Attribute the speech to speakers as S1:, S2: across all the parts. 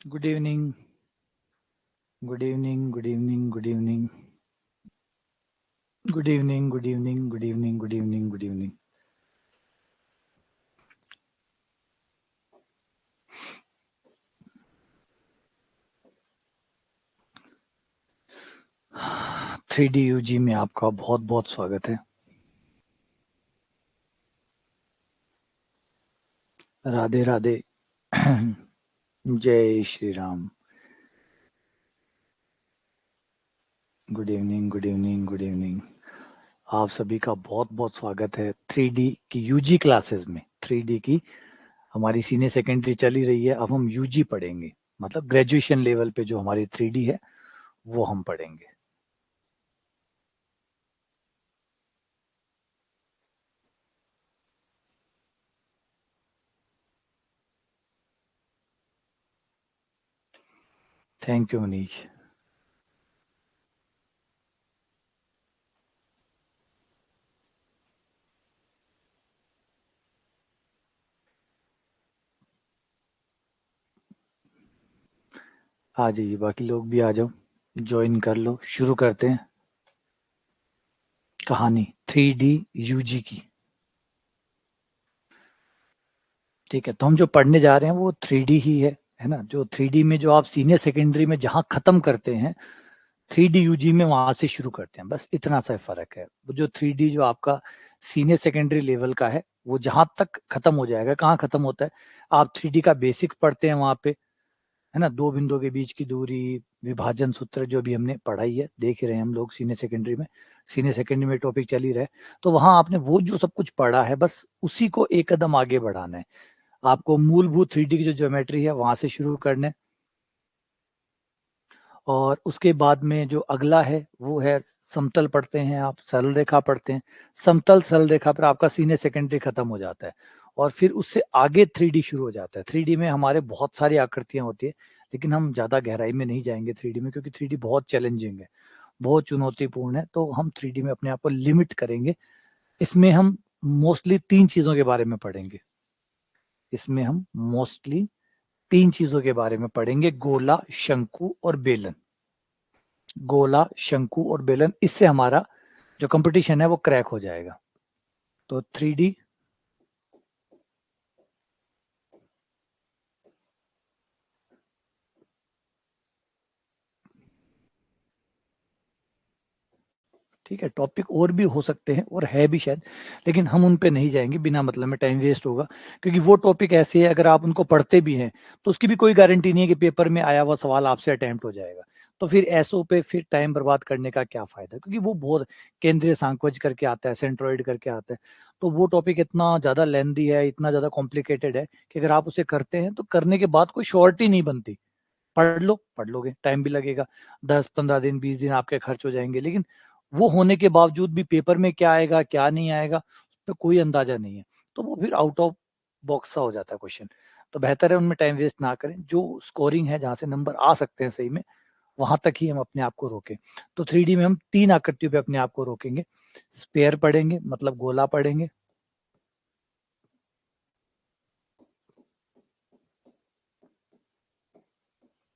S1: Good evening, good evening, good evening, good evening, good evening, good evening, good evening, good evening, good evening. Three D UG में आपका बहुत बहुत स्वागत है। राधे राधे। जय Shri Ram. Good evening, good evening, good evening. आप सभी का बहुत बहुत स्वागत है थ्री डी की यूजी क्लासेस में। थ्री डी की हमारी सीनियर सेकेंडरी चली रही है, अब हम यूजी पढ़ेंगे, मतलब ग्रेजुएशन लेवल पे जो हमारी थ्री डी है वो हम पढ़ेंगे। Thank you Manish. आ जाइए, बाकी लोग भी आ जाओ, ज्वाइन कर लो। शुरू करते हैं कहानी थ्री डी यूजी की। ठीक है, तो हम जो पढ़ने जा रहे हैं वो थ्री डी ही है ना। जो थ्री डी में जो आप सीनियर सेकेंडरी में जहाँ खत्म करते हैं, थ्री डी यूजी में वहां से शुरू करते हैं, बस इतना सा फर्क है। वो जो थ्री डी जो आपका सीनियर सेकेंडरी लेवल का है वो जहां तक खत्म हो जाएगा। कहाँ खत्म होता है? आप थ्री डी का बेसिक पढ़ते हैं वहां पे, है ना। दो बिंदुओं के बीच की दूरी, विभाजन सूत्र जो भी हमने पढ़ाई है, देख ही रहे हैं हम लोग सीनियर सेकेंडरी में। सीनियर सेकेंडरी में टॉपिक चल ही रहा है, तो वहां आपने वो जो सब कुछ पढ़ा है बस उसी को एक कदम आगे बढ़ाना है। आपको मूलभूत थ्री डी की जो ज्योमेट्री है वहां से शुरू करना है, और उसके बाद में जो अगला है वो है समतल पढ़ते हैं आप, सरल रेखा पढ़ते हैं। समतल सरल रेखा पर आपका सीनियर सेकेंडरी खत्म हो जाता है, और फिर उससे आगे थ्री डी शुरू हो जाता है। थ्री डी में हमारे बहुत सारी आकृतियां होती है, लेकिन हम ज्यादा गहराई में नहीं जाएंगे थ्री डी में, क्योंकि थ्री डी बहुत चैलेंजिंग है, बहुत चुनौतीपूर्ण है। तो हम थ्री डी में अपने आप को लिमिट करेंगे। इसमें हम मोस्टली तीन चीजों के बारे में पढ़ेंगे। इसमें हम मोस्टली तीन चीजों के बारे में पढ़ेंगे: गोला, शंकु और बेलन। गोला, शंकु और बेलन, इससे हमारा जो कंपटीशन है वो क्रैक हो जाएगा। तो थ्री डी, ठीक है, टॉपिक और भी हो सकते हैं और है भी शायद, लेकिन हम उन पे नहीं जाएंगे, बिना मतलब में टाइम वेस्ट होगा। क्योंकि वो टॉपिक ऐसे है, अगर आप उनको पढ़ते भी हैं तो उसकी भी कोई गारंटी नहीं है कि पेपर में आया हुआ सवाल आपसे अटेम्प्ट हो जाएगा। तो फिर ऐसो पे फिर टाइम बर्बाद करने का क्या फायदा, क्योंकि वो बहुत केंद्रीय सांख्यिकी करके आता है, सेंट्रोइड करके आता है। तो वो टॉपिक इतना ज्यादा लेंदी है, इतना ज्यादा कॉम्प्लिकेटेड है कि अगर आप उसे करते हैं तो करने के बाद कोई श्योरिटी नहीं बनती। पढ़ लो, पढ़ लोगे, टाइम भी लगेगा, 10-15 दिन 20 दिन आपके खर्च हो जाएंगे, लेकिन वो होने के बावजूद भी पेपर में क्या आएगा क्या नहीं आएगा उस पर कोई अंदाजा नहीं है। तो वो फिर आउट ऑफ बॉक्स सा हो जाता है क्वेश्चन। तो बेहतर है उनमें टाइम वेस्ट ना करें। जो स्कोरिंग है, जहां से नंबर आ सकते हैं सही में, वहां तक ही हम अपने आप को रोकें। तो थ्री डी में हम तीन आकृतियों पे अपने आप को रोकेंगे। स्पेयर पढ़ेंगे, मतलब गोला पढ़ेंगे,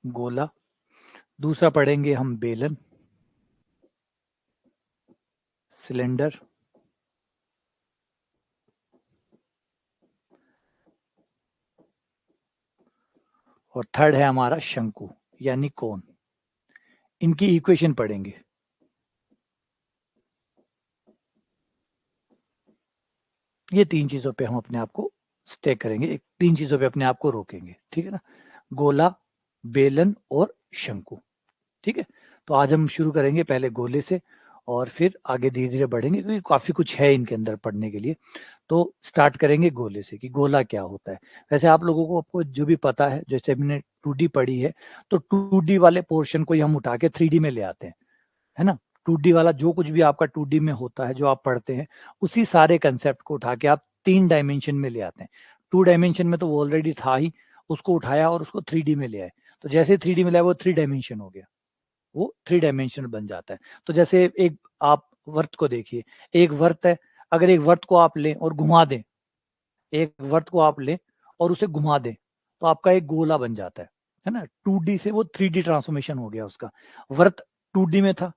S1: गोला। दूसरा पढ़ेंगे हम बेलन, सिलेंडर। और थर्ड है हमारा शंकु, यानी कोन। इनकी इक्वेशन पढ़ेंगे। ये तीन चीजों पे हम अपने आप को स्टे करेंगे, एक तीन चीजों पे अपने आप को रोकेंगे, ठीक है ना। गोला, बेलन और शंकु, ठीक है। तो आज हम शुरू करेंगे पहले गोले से, और फिर आगे धीरे धीरे बढ़ेंगे, क्योंकि काफी कुछ है इनके अंदर पढ़ने के लिए। तो स्टार्ट करेंगे गोले से कि गोला क्या होता है। वैसे आप लोगों को, आपको जो भी पता है, जैसे हमने टू डी पढ़ी है, तो टू डी वाले पोर्शन को ही हम उठा के थ्री डी में ले आते हैं, है ना। टू डी वाला जो कुछ भी आपका टू डी में होता है, जो आप पढ़ते हैं, उसी सारे कंसेप्ट को उठा के आप तीन डायमेंशन में ले आते हैं। टू डायमेंशन में तो वो ऑलरेडी था ही, उसको उठाया और उसको थ्री डी में ले आए। तो जैसे थ्री डी में लाया वो थ्री डायमेंशन हो गया, वो थ्री डायमेंशनल बन जाता है। तो जैसे एक आप वर्त को देखिए, एक वर्त है, अगर एक वर्त को आप लें और घुमा दें, एक वर्त को आप लें और उसे घुमा दें, तो आपका एक गोला बन जाता है। है ना, 2D से वो 3D ट्रांसफॉर्मेशन हो गया उसका। व्रत 2D में था,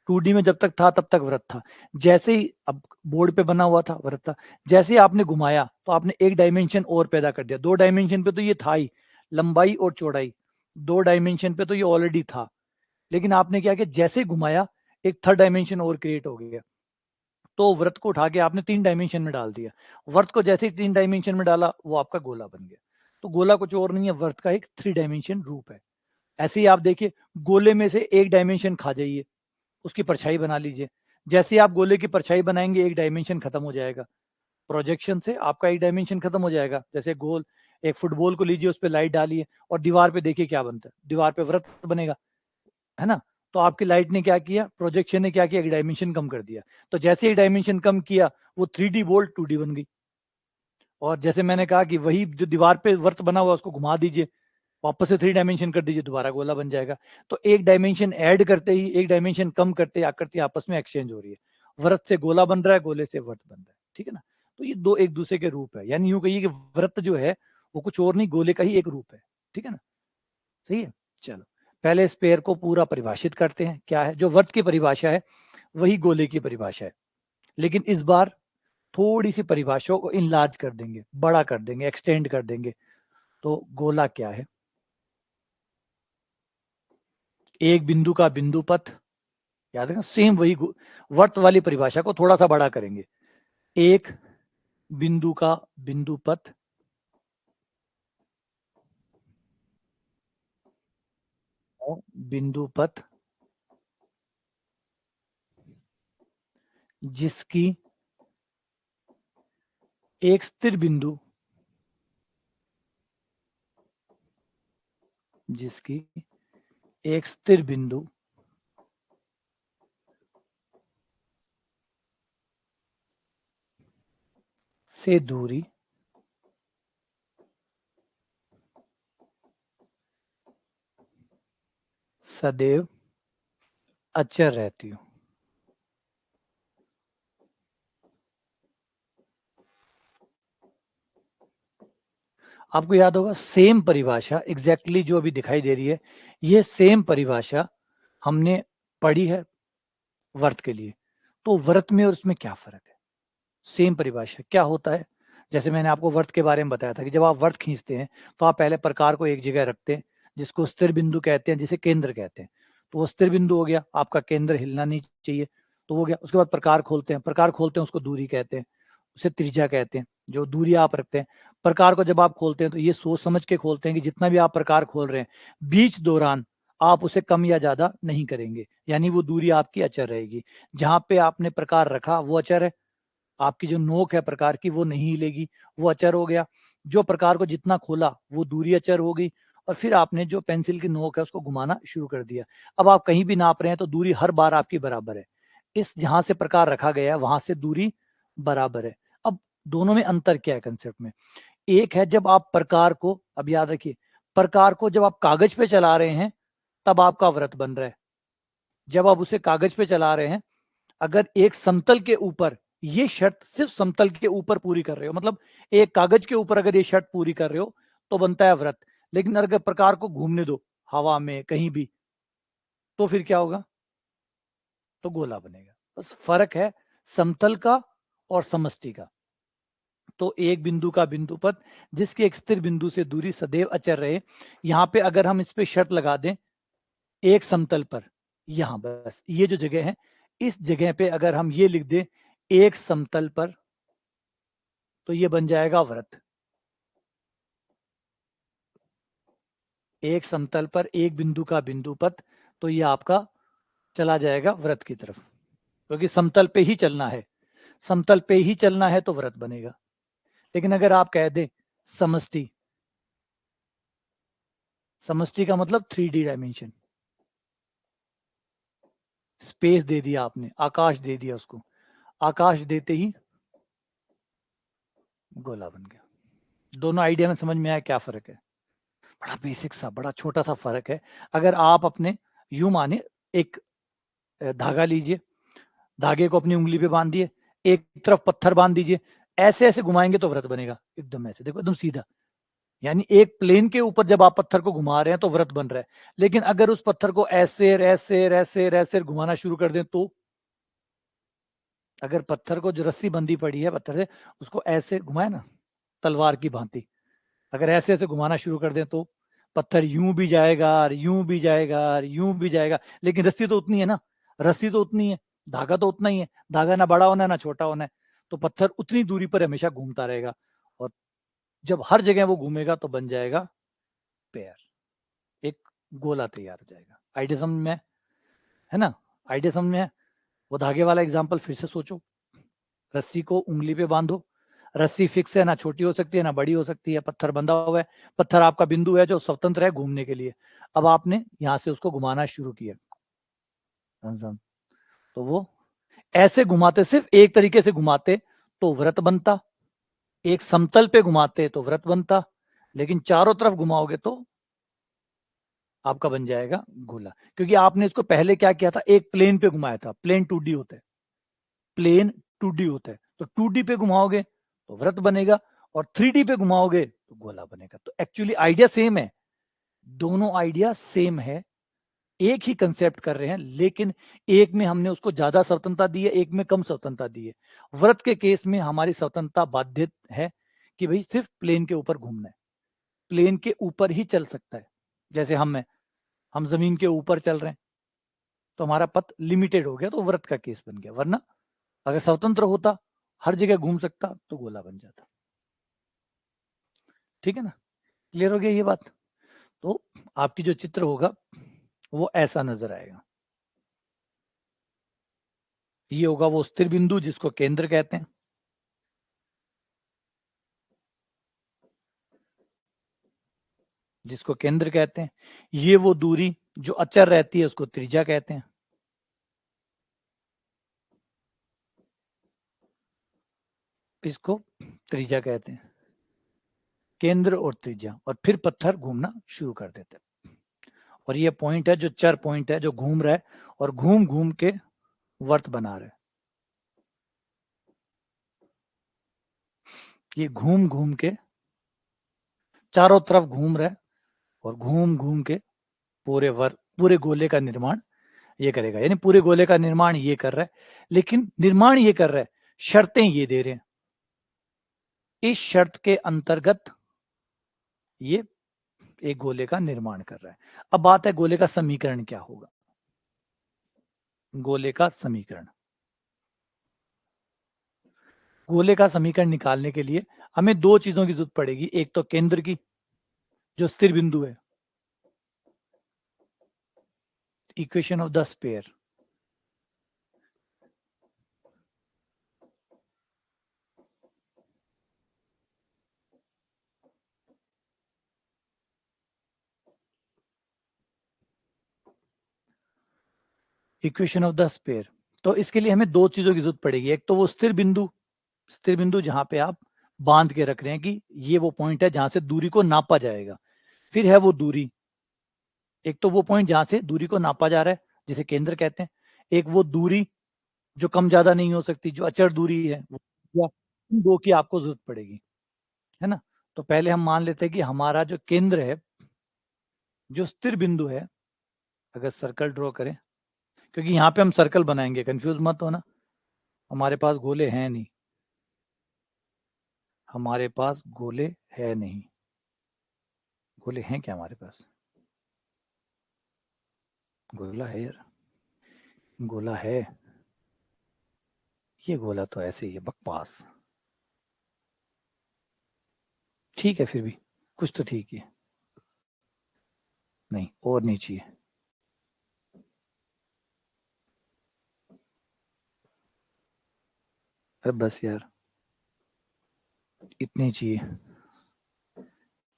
S1: 2D में जब तक था तब तक व्रत था, जैसे ही अब बोर्ड पे बना हुआ था व्रत था, जैसे ही आपने घुमाया तो आपने एक डायमेंशन और पैदा कर दिया। 2 डायमेंशन पे तो ये था ही, लंबाई और चौड़ाई, 2 डायमेंशन पे तो ये ऑलरेडी था, लेकिन आपने क्या किया, जैसे ही घुमाया एक थर्ड डायमेंशन और क्रिएट हो गया, तो व्रत को उठा के आपने 3 डायमेंशन में डाल दिया। व्रत को जैसे ही 3 डायमेंशन में डाला वो आपका गोला बन गया। तो गोला कुछ और नहीं है, व्रत का एक 3 डायमेंशन रूप है। ऐसे ही आप देखिए, गोले में से एक डायमेंशन खा जाइए, उसकी परछाई बना लीजिए, जैसे ही आप गोले की परछाई बनाएंगे एक डायमेंशन खत्म हो जाएगा, प्रोजेक्शन से आपका एक डायमेंशन खत्म हो जाएगा। जैसे गोल एक फुटबॉल को लीजिए, उस पर लाइट डालिए और दीवार पे देखिए क्या बनता है, दीवार पे व्रत बनेगा, है ना। तो आपकी लाइट ने क्या किया, प्रोजेक्शन ने क्या किया, एक डायमेंशन कम कर दिया। तो जैसे ही डायमेंशन कम किया वो 3D बोल्ट 2D बन गई। और जैसे मैंने कहा कि वही जो दीवार पे वर्त बना हुआ उसको घुमा दीजिए, वापस से 3 डायमेंशन कर दीजिए, दोबारा गोला बन जाएगा। तो एक डायमेंशन ऐड करते ही, एक डायमेंशन कम करते ही आकृति आपस में एक्सचेंज हो रही है। व्रत से गोला बन रहा है, गोले से वर्त बन रहा है, ठीक है ना। तो ये दो एक दूसरे के रूप है, यानी यूं कहिए कि व्रत जो है वो कुछ और नहीं, गोले का ही एक रूप है, ठीक है ना। सही है। चलो, पहले इस पेयर को पूरा परिभाषित करते हैं, क्या है जो वर्त की परिभाषा है वही गोले की परिभाषा है, लेकिन इस बार थोड़ी सी परिभाषाओं को इनलार्ज कर देंगे, बड़ा कर देंगे, एक्सटेंड कर देंगे। तो गोला क्या है, एक बिंदु का बिंदु पथ, याद रखना सेम वही वर्त वाली परिभाषा को थोड़ा सा बड़ा करेंगे। एक बिंदु का बिंदु पथ और बिंदु पथ जिसकी एक स्थिर बिंदु, जिसकी एक स्थिर बिंदु से दूरी सदैव अचर रहती हो। आपको याद होगा सेम परिभाषा एग्जैक्टली जो अभी दिखाई दे रही है, ये सेम परिभाषा हमने पढ़ी है वर्त के लिए। तो वर्त में और उसमें क्या फर्क है, सेम परिभाषा क्या होता है। जैसे मैंने आपको वर्त के बारे में बताया था कि जब आप वर्त खींचते हैं तो आप पहले प्रकार को एक जगह रखते हैं, जिसको स्थिर बिंदु कहते हैं, जिसे केंद्र कहते हैं। तो वो स्थिर बिंदु हो गया, आपका केंद्र हिलना नहीं चाहिए, तो हो गया। उसके बाद प्रकार खोलते हैं, प्रकार खोलते हैं उसको दूरी कहते हैं, उसे त्रिज्या कहते हैं, जो दूरी आप रखते हैं। प्रकार को जब आप खोलते हैं तो ये सोच समझ के खोलते हैं कि जितना भी आप प्रकार खोल रहे हैं बीच दौरान आप उसे कम या ज्यादा नहीं करेंगे, यानी वो दूरी आपकी अचर रहेगी। जहां पे आपने प्रकार रखा वो अचर है, आपकी जो नोक है प्रकार की वो नहीं हिलेगी, वो अचर हो गया। जो प्रकार को जितना खोला वो दूरी अचर हो गई, और फिर आपने जो पेंसिल की नोक है उसको घुमाना शुरू कर दिया। अब आप कहीं भी नाप रहे हैं तो दूरी हर बार आपकी बराबर है, इस जहां से प्रकार रखा गया है वहां से दूरी बराबर है। अब दोनों में अंतर क्या है कंसेप्ट में, एक है जब आप प्रकार को, अब याद रखिए, प्रकार को जब आप कागज पे चला रहे हैं तब आपका व्रत बन रहा है। जब आप उसे कागज पे चला रहे हैं, अगर एक समतल के ऊपर, ये शर्त सिर्फ समतल के ऊपर पूरी कर रहे हो, मतलब एक कागज के ऊपर अगर ये शर्त पूरी कर रहे हो तो बनता है व्रत। लेकिन अगर प्रकार को घूमने दो हवा में कहीं भी, तो फिर क्या होगा, तो गोला बनेगा। बस फर्क है समतल का और समष्टि का। तो एक बिंदु का बिंदु पथ जिसकी एक स्थिर बिंदु से दूरी सदैव अचर रहे, यहां पे अगर हम इस पे शर्त लगा दें, एक समतल पर, यहां बस ये जो जगह है, इस जगह पे अगर हम ये लिख दें एक समतल पर, तो ये बन जाएगा व्रत। एक समतल पर एक बिंदु का बिंदु पथ, तो ये आपका चला जाएगा व्रत की तरफ, क्योंकि समतल पे ही चलना है, समतल पे ही चलना है तो व्रत बनेगा। लेकिन अगर आप कह दें समष्टि, समष्टि का मतलब 3D डायमेंशन, स्पेस दे दिया आपने, आकाश दे दिया उसको, आकाश देते ही गोला बन गया। दोनों आइडिया में समझ में आया क्या फर्क है, बड़ा बेसिक सा बड़ा छोटा सा फर्क है। अगर आप अपने यूं माने, एक धागा लीजिए, धागे को अपनी उंगली पे बांध दिए, एक तरफ पत्थर बांध दीजिए, ऐसे ऐसे घुमाएंगे तो व्रत बनेगा, एकदम ऐसे देखो एकदम सीधा, यानी एक प्लेन के ऊपर जब आप पत्थर को घुमा रहे हैं तो वृत्त बन रहा है, लेकिन अगर उस पत्थर को ऐसे ऐसे ऐसे ऐसे घुमाना शुरू कर दें तो, अगर पत्थर को जो रस्सी बंधी पड़ी है पत्थर से उसको ऐसे घुमाए ना तलवार की भांति, अगर ऐसे ऐसे घुमाना शुरू कर दें तो पत्थर यूं भी जाएगा और यूं भी जाएगा और यूं भी जाएगा, लेकिन रस्सी तो उतनी है ना, रस्सी तो उतनी है, धागा तो उतना ही है, धागा ना बड़ा होना है ना छोटा होना है, तो पत्थर उतनी दूरी पर हमेशा घूमता रहेगा, और जब हर जगह वो घूमेगा तो बन जाएगा पेयर, एक गोला तैयार हो जाएगा। आइडिया समझ में है ना, आइडिया समझ में है। वो धागे वाला एग्जाम्पल फिर से सोचो, रस्सी को उंगली पे बांधो, रस्सी फिक्स है, ना छोटी हो सकती है ना बड़ी हो सकती है, पत्थर बंधा हुआ है, पत्थर आपका बिंदु है जो स्वतंत्र है घूमने के लिए, अब आपने यहां से उसको घुमाना शुरू किया, तो वो ऐसे घुमाते, सिर्फ एक तरीके से घुमाते तो वृत्त बनता, एक समतल पे घुमाते तो वृत्त बनता, लेकिन चारों तरफ घुमाओगे तो आपका बन जाएगा गोला, क्योंकि आपने इसको पहले क्या किया था, एक प्लेन पे घुमाया था, प्लेन 2D होता है, प्लेन 2D होता है, तो 2D पे घुमाओगे तो वृत्त बनेगा, और 3D पे घुमाओगे तो गोला बनेगा। तो एक्चुअली आइडिया सेम है, दोनों आइडिया सेम है, एक ही कंसेप्ट कर रहे हैं, लेकिन एक में हमने उसको ज्यादा स्वतंत्रता दी है, एक में कम स्वतंत्रता दी है। वृत्त के केस में हमारी स्वतंत्रता बाध्य है कि भाई सिर्फ प्लेन के ऊपर घूमना है, प्लेन के ऊपर ही चल सकता है, जैसे हम जमीन के ऊपर चल रहे हैं तो हमारा पथ लिमिटेड हो गया, तो वृत्त का केस बन गया, वरना अगर स्वतंत्र होता, हर जगह घूम सकता, तो गोला बन जाता। ठीक है ना, क्लियर हो गया ये बात। तो आपकी जो चित्र होगा वो ऐसा नजर आएगा, ये होगा वो स्थिर बिंदु जिसको केंद्र कहते हैं, जिसको केंद्र कहते हैं, ये वो दूरी जो अचर रहती है उसको त्रिज्या कहते हैं, इसको त्रिज्या कहते हैं, केंद्र और त्रिज्या, और फिर पत्थर घूमना शुरू कर देते हैं, और ये पॉइंट है जो चर पॉइंट है जो घूम रहा है और घूम घूम के वर्त बना रहा है, ये घूम घूम के चारों तरफ घूम रहा है और घूम घूम के पूरे गोले का निर्माण ये करेगा, यानी पूरे गोले का निर्माण ये कर रहा है, लेकिन निर्माण ये कर रहा है, शर्तें ये दे रहे हैं, इस शर्त के अंतर्गत ये एक गोले का निर्माण कर रहा है। अब बात है गोले का समीकरण क्या होगा, गोले का समीकरण, गोले का समीकरण निकालने के लिए हमें दो चीजों की जरूरत पड़ेगी, एक तो केंद्र की जो स्थिर बिंदु है, equation of the sphere, equation of the sphere, तो इसके लिए हमें दो चीजों की जरूरत पड़ेगी, एक तो वो स्थिर बिंदु जहां पे आप बांध के रख रहे हैं कि ये वो पॉइंट है जहां से दूरी को नापा जाएगा, फिर है वो दूरी, एक तो वो पॉइंट जहां से दूरी को नापा जा रहा है जिसे केंद्र कहते हैं, एक वो दूरी जो कम ज्यादा नहीं हो सकती जो अचर दूरी है, या इन दो की आपको जरूरत पड़ेगी, है ना। तो पहले हम मान लेते हैं कि हमारा जो केंद्र है, जो स्थिर बिंदु है, अगर सर्कल ड्रॉ करें, क्योंकि यहाँ पे हम सर्कल बनाएंगे, कंफ्यूज मत होना, हमारे पास गोले हैं नहीं, हमारे पास गोले है नहीं, गोले हैं क्या हमारे पास, गोला है यार, गोला है, ये गोला तो ऐसे ही है, बकवास, ठीक है फिर भी कुछ तो ठीक है, नहीं और नहीं चाहिए, अरे बस यार इतने चाहिए,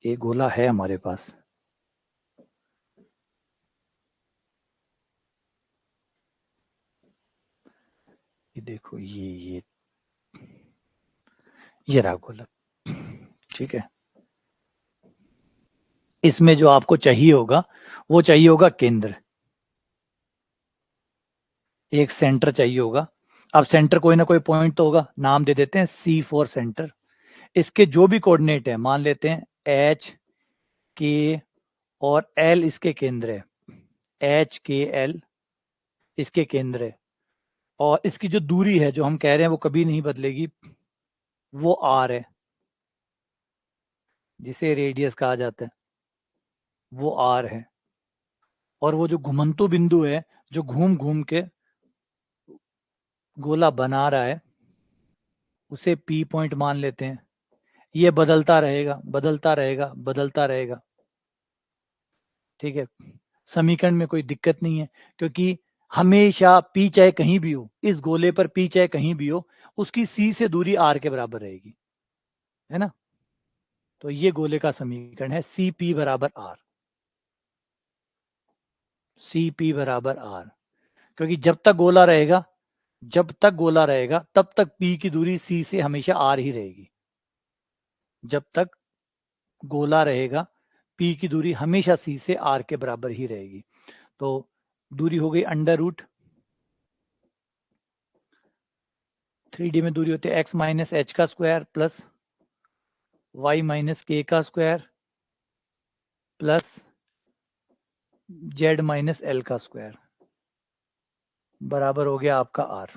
S1: एक गोला है हमारे पास, ये देखो ये रहा गोला, ठीक है, इसमें जो आपको चाहिए होगा वो चाहिए होगा केंद्र, एक सेंटर चाहिए होगा, अब सेंटर कोई ना कोई पॉइंट तो होगा, नाम दे देते हैं C फॉर सेंटर, इसके जो भी कोऑर्डिनेट है मान लेते हैं एच के और एल इसके केंद्र है, एच के एल इसके केंद्र है, और इसकी जो दूरी है जो हम कह रहे हैं वो कभी नहीं बदलेगी, वो आर है, जिसे रेडियस कहा जाता है, वो आर है। और वो जो घुमंतु बिंदु है जो घूम घूम के गोला बना रहा है, उसे पी पॉइंट मान लेते हैं। ये बदलता रहेगा, बदलता रहेगा, बदलता रहेगा, ठीक है। समीकरण में कोई दिक्कत नहीं है, क्योंकि हमेशा पी चाहे कहीं भी हो, इस गोले पर पी चाहे कहीं भी हो, उसकी सी से दूरी आर के बराबर रहेगी, है ना। तो ये गोले का समीकरण है सी पी बराबर आर, सी पी बराबर आर। क्योंकि जब तक गोला रहेगा, जब तक गोला रहेगा तब तक पी की दूरी सी से हमेशा आर ही रहेगी। जब तक गोला रहेगा पी की दूरी हमेशा सी से आर के बराबर ही रहेगी। तो दूरी हो गई अंडर रूट, 3D में दूरी होती है x माइनस एच का स्क्वायर प्लस y माइनस के का square plus z minus L का स्क्वायर बराबर हो गया आपका r।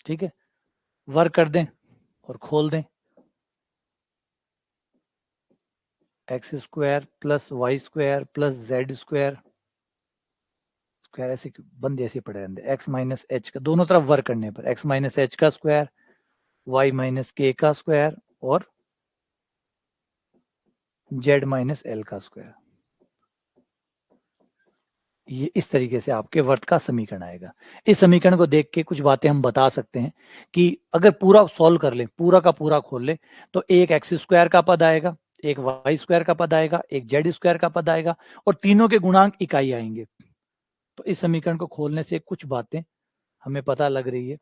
S1: ठीक है, वर्क कर दें और खोल दें, x square plus y square plus z square, square ऐसे बंद ऐसे पड़े रहते, एक्स माइनस एच का दोनों तरफ वर्क करने पर एक्स माइनस एच का स्क्वायर, वाई माइनस के का स्क्वायर और जेड माइनस एल का स्क्वायर। ये इस तरीके से आपके वर्त का समीकरण आएगा। इस समीकरण को देख के कुछ बातें हम बता सकते हैं कि अगर पूरा सॉल्व कर ले, पूरा का पूरा खोल ले, तो एक एक्स स्क्वायर का पद आएगा, एक वाई स्क्वायर का पद आएगा, एक जेड स्क्वायर का पद आएगा, और तीनों के गुणांक इकाई आएंगे। तो इस समीकरण को खोलने से कुछ बातें हमें पता लग रही है।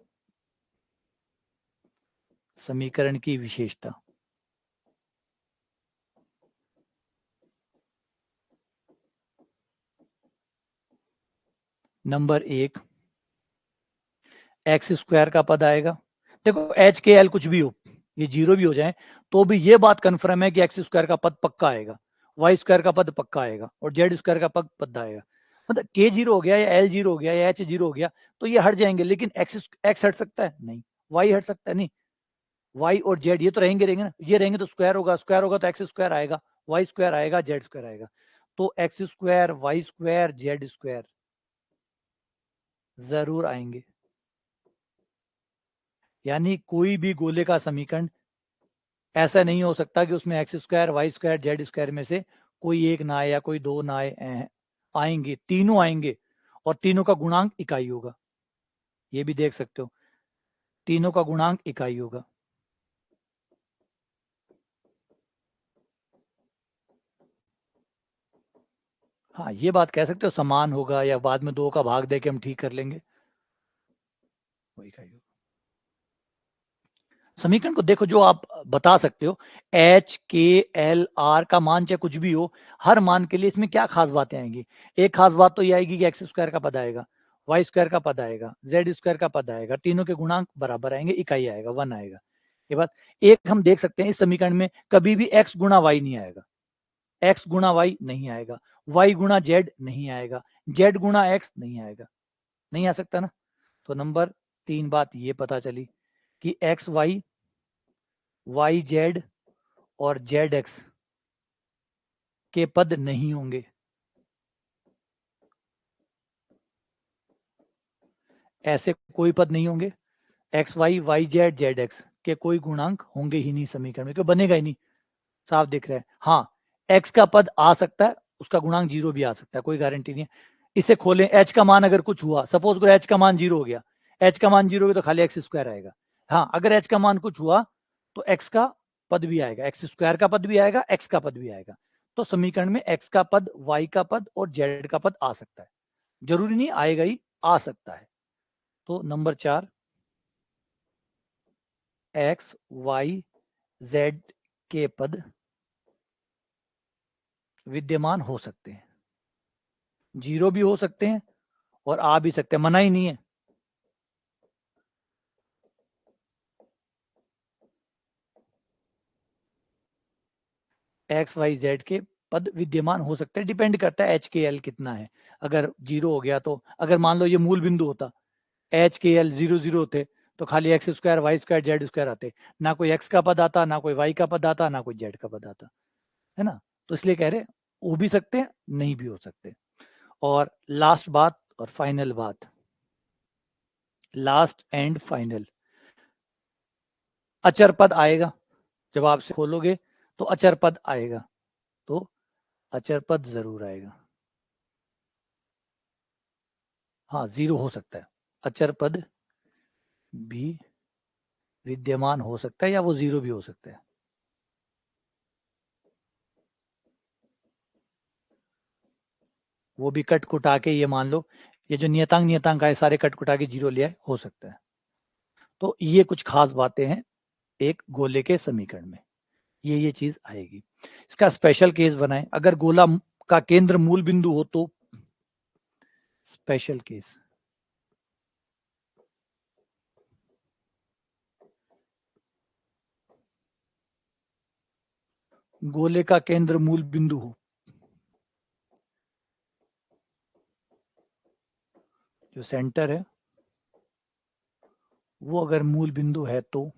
S1: समीकरण की विशेषता, नंबर एक, एक्स स्क्वायर का पद आएगा। देखो एच के एल कुछ भी हो, ये जीरो भी हो जाए तो भी ये बात कंफर्म है कि एक्स स्क्वायर का पद पक्का आएगा, वाई स्क्वायर का पद पक्का आएगा और जेड स्क्वायर का पद पद आएगा। मतलब के जीरो हो गया या एल जीरो हो गया या एच जीरो हो गया तो ये हट जाएंगे, लेकिन एक्स हट सकता है नहीं, वाई हट सकता है नहीं, वाई और जेड ये तो रहेंगे रहेंगे ना, ये रहेंगे तो स्क्वायर होगा तो एक्स स्क्वायर आएगा, वाई स्क्वायर आएगा, जेड स्क्वायर आएगा। तो x square, y square, z square जरूर आएंगे। यानी कोई भी गोले का समीकरण ऐसा नहीं हो सकता कि उसमें x square, y square, z square में से कोई एक ना आए या कोई दो ना आए, आएंगे, तीनों आएंगे, और तीनों का गुणांक इकाई होगा। ये भी देख सकते हो, तीनों का गुणांक इकाई होगा। हाँ, ये बात कह सकते हो समान होगा, या बाद में दो का भाग दे के हम ठीक कर लेंगे, वो इकाई होगा। समीकरण को देखो, जो आप बता सकते हो एच के एल आर का मान चाहे कुछ भी हो, हर मान के लिए इसमें क्या खास बातें आएंगी। एक खास बात तो ये आएगी कि एक्स स्क्वायर का पद आएगा, वाई स्क्वायर का पद आएगा, जेड स्क्वायर का पद आएगा, तीनों के गुणांक बराबर आएंगे, इकाई आएगा, वन आएगा। ये बात एक हम देख सकते हैं, इस समीकरण में कभी भी एक्स गुणा वाई नहीं आएगा, एक्स गुणा वाई नहीं आएगा, वाई गुणा जेड नहीं आएगा, जेड गुणा एक्स नहीं आएगा, नहीं आ सकता ना। तो नंबर तीन बात ये पता चली कि एक्स वाई, वाई जेड और जेड एक्स के पद नहीं होंगे। ऐसे कोई पद नहीं होंगे, x Y, Y Z, Z x के कोई गुणांक होंगे ही नहीं समीकरण में, क्यों बनेगा ही नहीं, साफ दिख रहा है। हाँ, एक्स का पद आ सकता है, उसका गुणांक जीरो भी आ सकता है, कोई गारंटी नहीं है। इसे खोलें, एच का मान अगर कुछ हुआ, सपोज करो एच का मान जीरो हो गया, एच का मान जीरो हो गया तो खाली एक्स स्क्वायर आएगा। हाँ, अगर एच का मान कुछ हुआ तो एक्स का पद भी आएगा, एक्स स्क्वायर का पद भी आएगा, एक्स का पद भी आएगा। तो समीकरण में एक्स का पद, वाई का पद और जेड का पद आ सकता है, जरूरी नहीं आएगा ही, आ सकता है। तो नंबर चार, एक्स वाई जेड के पद विद्यमान हो सकते हैं, जीरो भी हो सकते हैं और आ भी सकते हैं, मना ही नहीं है। एक्स वाई जेड के पद विद्यमान हो सकते हैं, डिपेंड करता है एच के एल कितना है। अगर 0 हो गया तो, अगर मान लो ये मूल बिंदु होता, एच के एल 0 0 होते, तो खाली x square y square z square आते, ना कोई एक्स का पद आता, ना कोई वाई का पद आता, ना कोई जेड का पद आता, है ना। तो इसलिए कह रहे हो भी सकते हैं, नहीं भी हो सकते। और लास्ट बात और फाइनल बात, लास्ट एंड फाइनल, अचर पद आएगा। जब आप से खोलोगे तो अचर पद आएगा, तो अचर पद जरूर आएगा। हाँ, 0 हो सकता है, अचर पद भी विद्यमान हो सकता है, या वो 0 भी हो सकता है। वो भी कट कुटा के, ये मान लो ये जो नियतांक आए सारे कट कुटा के 0 ले आए, हो सकता है। तो ये कुछ खास बातें हैं एक गोले के समीकरण में, ये चीज आएगी। इसका स्पेशल केस बनाएं, अगर गोला का केंद्र मूल बिंदु हो तो स्पेशल केस, गोले का केंद्र मूल बिंदु हो, जो सेंटर है वो अगर मूल बिंदु है, तो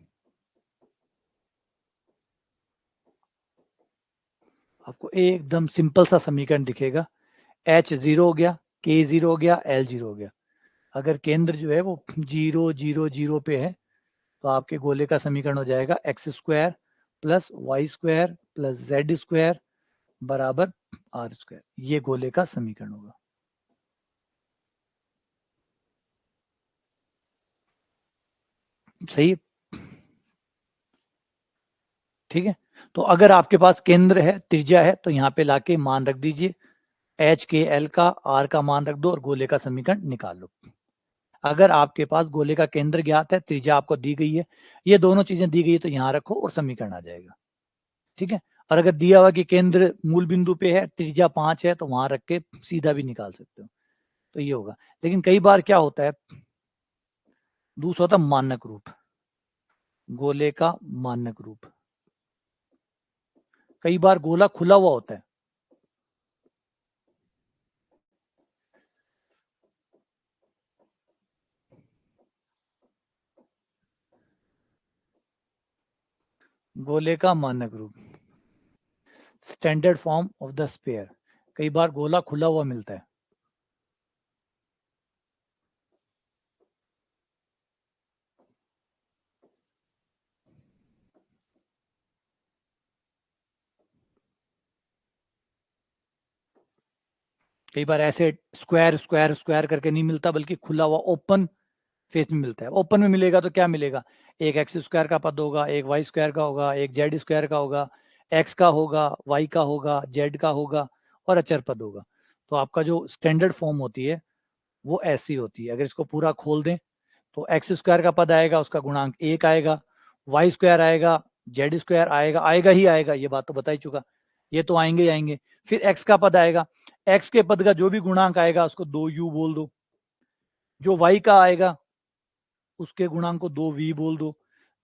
S1: आपको एकदम सिंपल सा समीकरण दिखेगा, एच 0 हो गया, के 0 हो गया, एल 0 हो गया। अगर केंद्र जो है वो 0 0 0 पे है, तो आपके गोले का समीकरण हो जाएगा x square plus y square plus z square बराबर आर स्क्वायर। ये गोले का समीकरण होगा। सही, ठीक है। तो अगर आपके पास केंद्र है, त्रिज्या है, तो यहाँ पे लाके मान रख दीजिए, एच के एल का आर का मान रख दो और गोले का समीकरण निकाल लो। अगर आपके पास गोले का केंद्र ज्ञात है, त्रिज्या आपको दी गई है, ये दोनों चीजें दी गई है, तो यहाँ रखो और समीकरण आ जाएगा। ठीक है। और अगर दिया हुआ कि केंद्र मूल बिंदु पे है, त्रिज्या 5 है, तो वहां रख के सीधा भी निकाल सकते हो, तो ये होगा। लेकिन कई बार क्या होता है, दूसरा होता है मानक रूप, गोले का मानक रूप। कई बार गोला खुला हुआ होता है, गोले का मानक रूप, standard form of the sphere. कई बार गोला खुला हुआ मिलता है, कई बार ऐसे स्क्वायर स्क्वायर स्क्वायर करके नहीं मिलता, बल्कि खुला हुआ ओपन फेस में मिलता है। ओपन में मिलेगा तो क्या मिलेगा, एक एक्स स्क्वायर का पद होगा, एक वाई स्क्वायर का होगा, एक जेड स्क्वायर का होगा, एक्स का होगा, वाई का होगा, जेड का होगा, और अचर पद होगा। तो आपका जो स्टैंडर्ड फॉर्म होती है वो ऐसी होती है। अगर इसको पूरा खोल दें तो एक्स स्क्वायर का पद आएगा, उसका गुणांक 1 आएगा, वाई स्क्वायर आएगा, जेड स्क्वायर आएगा, आएगा ही आएगा, ये बात तो बता ही चुका, ये तो आएंगे ही आएंगे। फिर एक्स का पद आएगा, एक्स के पद का जो भी गुणांक आएगा उसको 2u बोल दो, जो वाई का आएगा उसके गुणांक को 2v बोल दो,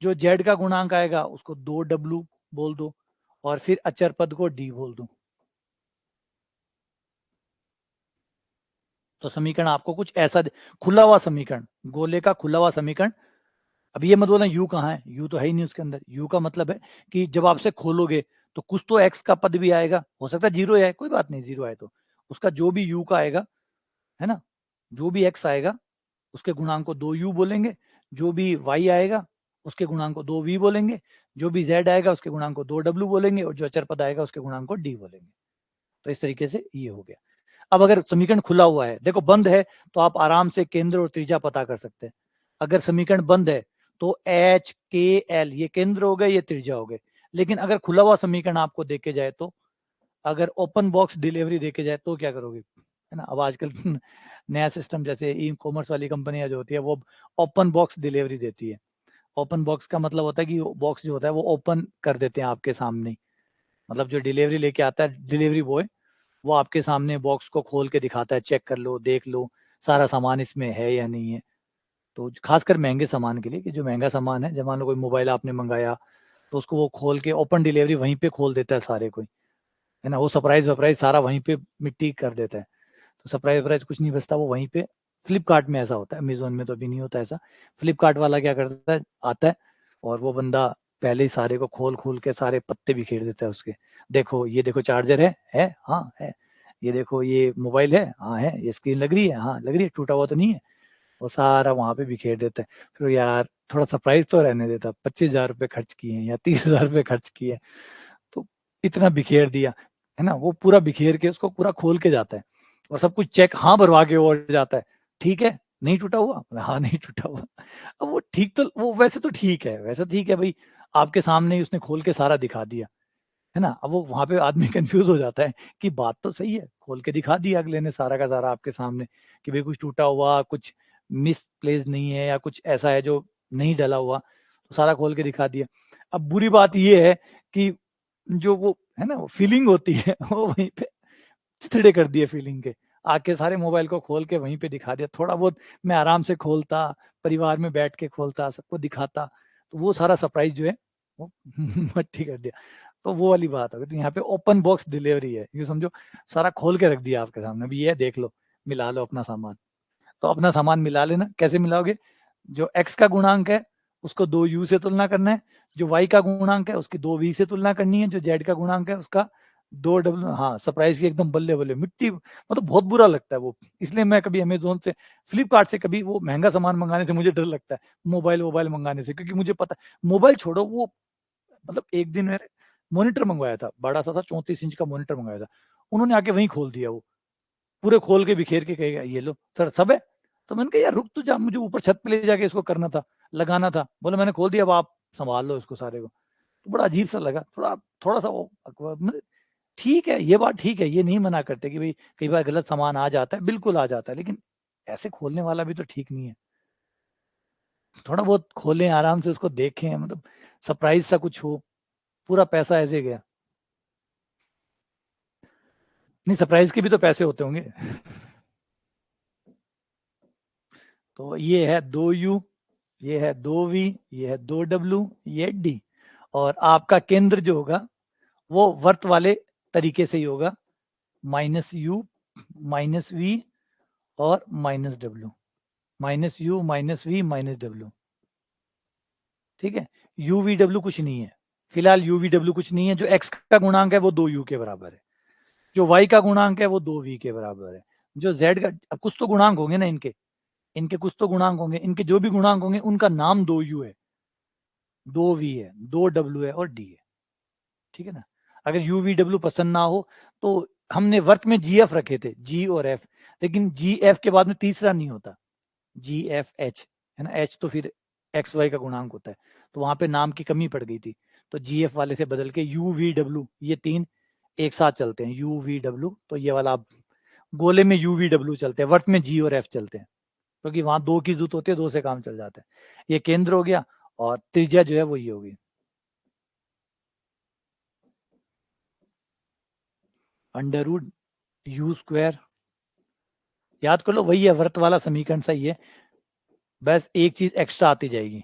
S1: जो जेड का गुणांक आएगा उसको 2w बोल दो, और फिर अचर पद को d बोल दो। तो समीकरण आपको कुछ ऐसा, खुला हुआ समीकरण, गोले का खुला हुआ समीकरण। अब ये मत बोलना यू कहाँ है, यू तो है ही नहीं उसके अंदर। यू का मतलब है कि जब आपसे खोलोगे तो कुछ तो एक्स का पद भी आएगा, हो सकता है 0 है, कोई बात नहीं, 0 आए तो उसका जो भी यू का आएगा, है ना, जो भी एक्स आएगा उसके गुणांक को 2u बोलेंगे, जो भी y आएगा उसके गुणांक को 2v बोलेंगे, जो भी z आएगा उसके गुणांक को 2w बोलेंगे, और जो अचर पद आएगा उसके गुणांक को d बोलेंगे। तो इस तरीके से ये हो गया। अब अगर समीकरण खुला हुआ है, देखो बंद है, तो आप आराम से केंद्र और त्रिज्या पता कर सकते हैं। अगर समीकरण बंद है तो एच के एल ये केंद्र हो गए, ये त्रिज्या हो गए। लेकिन अगर खुला हुआ समीकरण आपको देके जाए, तो अगर ओपन बॉक्स डिलीवरी देके जाए तो क्या करोगे, है ना। अब आजकल नया सिस्टम, जैसे ई कॉमर्स वाली कंपनियां जो होती है वो ओपन बॉक्स डिलीवरी देती है। ओपन बॉक्स का मतलब होता है कि बॉक्स जो होता है वो ओपन कर देते हैं आपके सामने ही। मतलब जो डिलीवरी लेके आता है डिलीवरी बॉय, वो आपके सामने बॉक्स को खोल के दिखाता है, चेक कर लो, देख लो सारा सामान इसमें है या नहीं है। तो खासकर महंगे सामान के लिए, कि जो महंगा सामान है, जब मान लो कोई मोबाइल आपने मंगाया, तो उसको वो खोल के ओपन डिलीवरी वहीं पे खोल देता है सारे कोई, है ना, वो सरप्राइज वरप्राइज सारा वहीं पे मिट्टी कर देता है। तो सरप्राइज वरप्राइज कुछ नहीं बचता, वो वहीं पे। फ्लिपकार्ट में ऐसा होता है, अमेजोन में तो अभी नहीं होता ऐसा। फ्लिपकार्ट वाला क्या करता है, आता है और वो बंदा पहले ही सारे को खोल खोल के सारे पत्ते बिखेर देता है उसके। देखो ये देखो चार्जर है, हाँ है। ये देखो ये मोबाइल है, हाँ है। ये स्क्रीन लग रही है, हाँ लग रही है, टूटा हुआ तो नहीं है। वो सारा वहां पे बिखेर देता है। फिर यार थोड़ा सरप्राइज तो रहने देता, 25,000 रुपये खर्च किए हैं या 30,000 रुपये खर्च किए हैं, तो इतना बिखेर दिया, है ना। वो पूरा बिखेर के उसको पूरा खोल के जाता है और सब कुछ चेक हाँ भरवा के वो जाता है। ठीक है, नहीं टूटा हुआ, हाँ नहीं टूटा हुआ। अब वो ठीक तो, वो वैसे तो ठीक है, वैसे ठीक है भाई, आपके सामने ही उसने खोल के सारा दिखा दिया, है ना। अब वो वहां पे आदमी कंफ्यूज हो जाता है कि बात तो सही है, खोल के दिखा दिया अगले ने सारा का सारा आपके सामने कि भाई कुछ टूटा हुआ, कुछ मिसप्लेस नहीं है या कुछ ऐसा है जो नहीं डला हुआ, तो सारा खोल के दिखा दिया। अब बुरी बात ये है कि जो वो है ना, वो फीलिंग होती है वो वहीं पे चिथड़े कर दिए फीलिंग के। आके सारे मोबाइल को खोल के वहीं पे दिखा दिया। थोड़ा बहुत मैं आराम से खोलता, परिवार में बैठ के खोलता, सबको दिखाता, तो वो सारा सरप्राइज जो है वो मट्टी कर दिया। तो वो वाली बात है। तो यहाँ पे ओपन बॉक्स डिलीवरी है, ये समझो सारा खोल के रख दिया आपके सामने, भी ये देख लो, मिला लो अपना सामान। तो अपना सामान मिला लेना। कैसे मिलाओगे, जो x का गुणांक है उसको 2u से तुलना करना है, जो y का गुणांक है उसकी 2v से तुलना करनी है, जो z का गुणांक है उसका 2w। हाँ, सरप्राइज की एकदम बल्ले बल्ले मिट्टी, मतलब बहुत बुरा लगता है वो। इसलिए मैं कभी अमेजोन से, फ्लिपकार्ट से कभी वो महंगा सामान मंगाने से मुझे डर लगता है, मोबाइल वोबाइल मंगाने से, क्योंकि मुझे पता है मोबाइल छोड़ो वो, मतलब एक दिन मैंने मॉनिटर मंगवाया था, बड़ा सा था, 34 इंच का मॉनिटर मंगाया था। उन्होंने आके वहीं खोल दिया, वो पूरे खोल के बिखेर के कहेगा ये लो सर सब है। तो मैंने कहा यार रुक तो जा, मुझे ऊपर छत पे ले जाके इसको करना था, लगाना था। बोले मैंने खोल दिया, अब आप संभाल लो इसको सारे को। तो बड़ा अजीब सा लगा, थोड़ा थोड़ा सा वो मतलब ठीक है, ये बात ठीक है, ये नहीं मना करते कि भाई कई बार गलत सामान आ जाता है, बिल्कुल आ जाता है, लेकिन ऐसे खोलने वाला भी तो ठीक नहीं है। थोड़ा बहुत खोलें आराम से, उसको देखें, मतलब सरप्राइज सा कुछ हो, पूरा पैसा ऐसे गया। नहीं, सरप्राइज के भी तो पैसे होते होंगे। तो ये है 2u, ये है 2v, ये है 2w, ये है d। और आपका केंद्र जो होगा वो वर्त वाले तरीके से ही होगा, -u, -v और -w, -u, -v, -w। ठीक है, u v w कुछ नहीं है, फिलहाल u v w कुछ नहीं है। जो x का गुणांक है वो 2u के बराबर है, जो y का गुणांक है वो 2v के बराबर है, जो z का, अब कुछ तो गुणांक होंगे ना इनके, इनके कुछ तो गुणांक होंगे, इनके जो भी गुणांक होंगे उनका नाम 2u है, 2v है, 2w है और d है। ठीक है ना। अगर यू वी डब्ल्यू पसंद ना हो तो हमने वर्क में जी एफ रखे थे, जी और एफ, लेकिन जी एफ के बाद में तीसरा नहीं होता, जी एफ एच, है ना। एच तो फिर एक्स वाई का गुणांक होता है, तो वहां पे नाम की कमी पड़ गई थी, तो जी एफ वाले से बदल के यू वी डब्ल्यू, ये तीन एक साथ चलते हैं, यू वी डब्ल्यू। तो ये वाला आप गोले में यू वी डब्ल्यू चलते हैं, वर्क में जी और एफ चलते हैं, क्योंकि तो वहां दो की जरूरत होती है, दो से काम चल जाता है। ये केंद्र हो गया, और त्रिज्या जो है वो ये होगी, अंडर रूट यू स्क्वायर। याद कर लो, वही है, वर्त वाला समीकरण सही है, बस एक चीज एक्स्ट्रा आती जाएगी।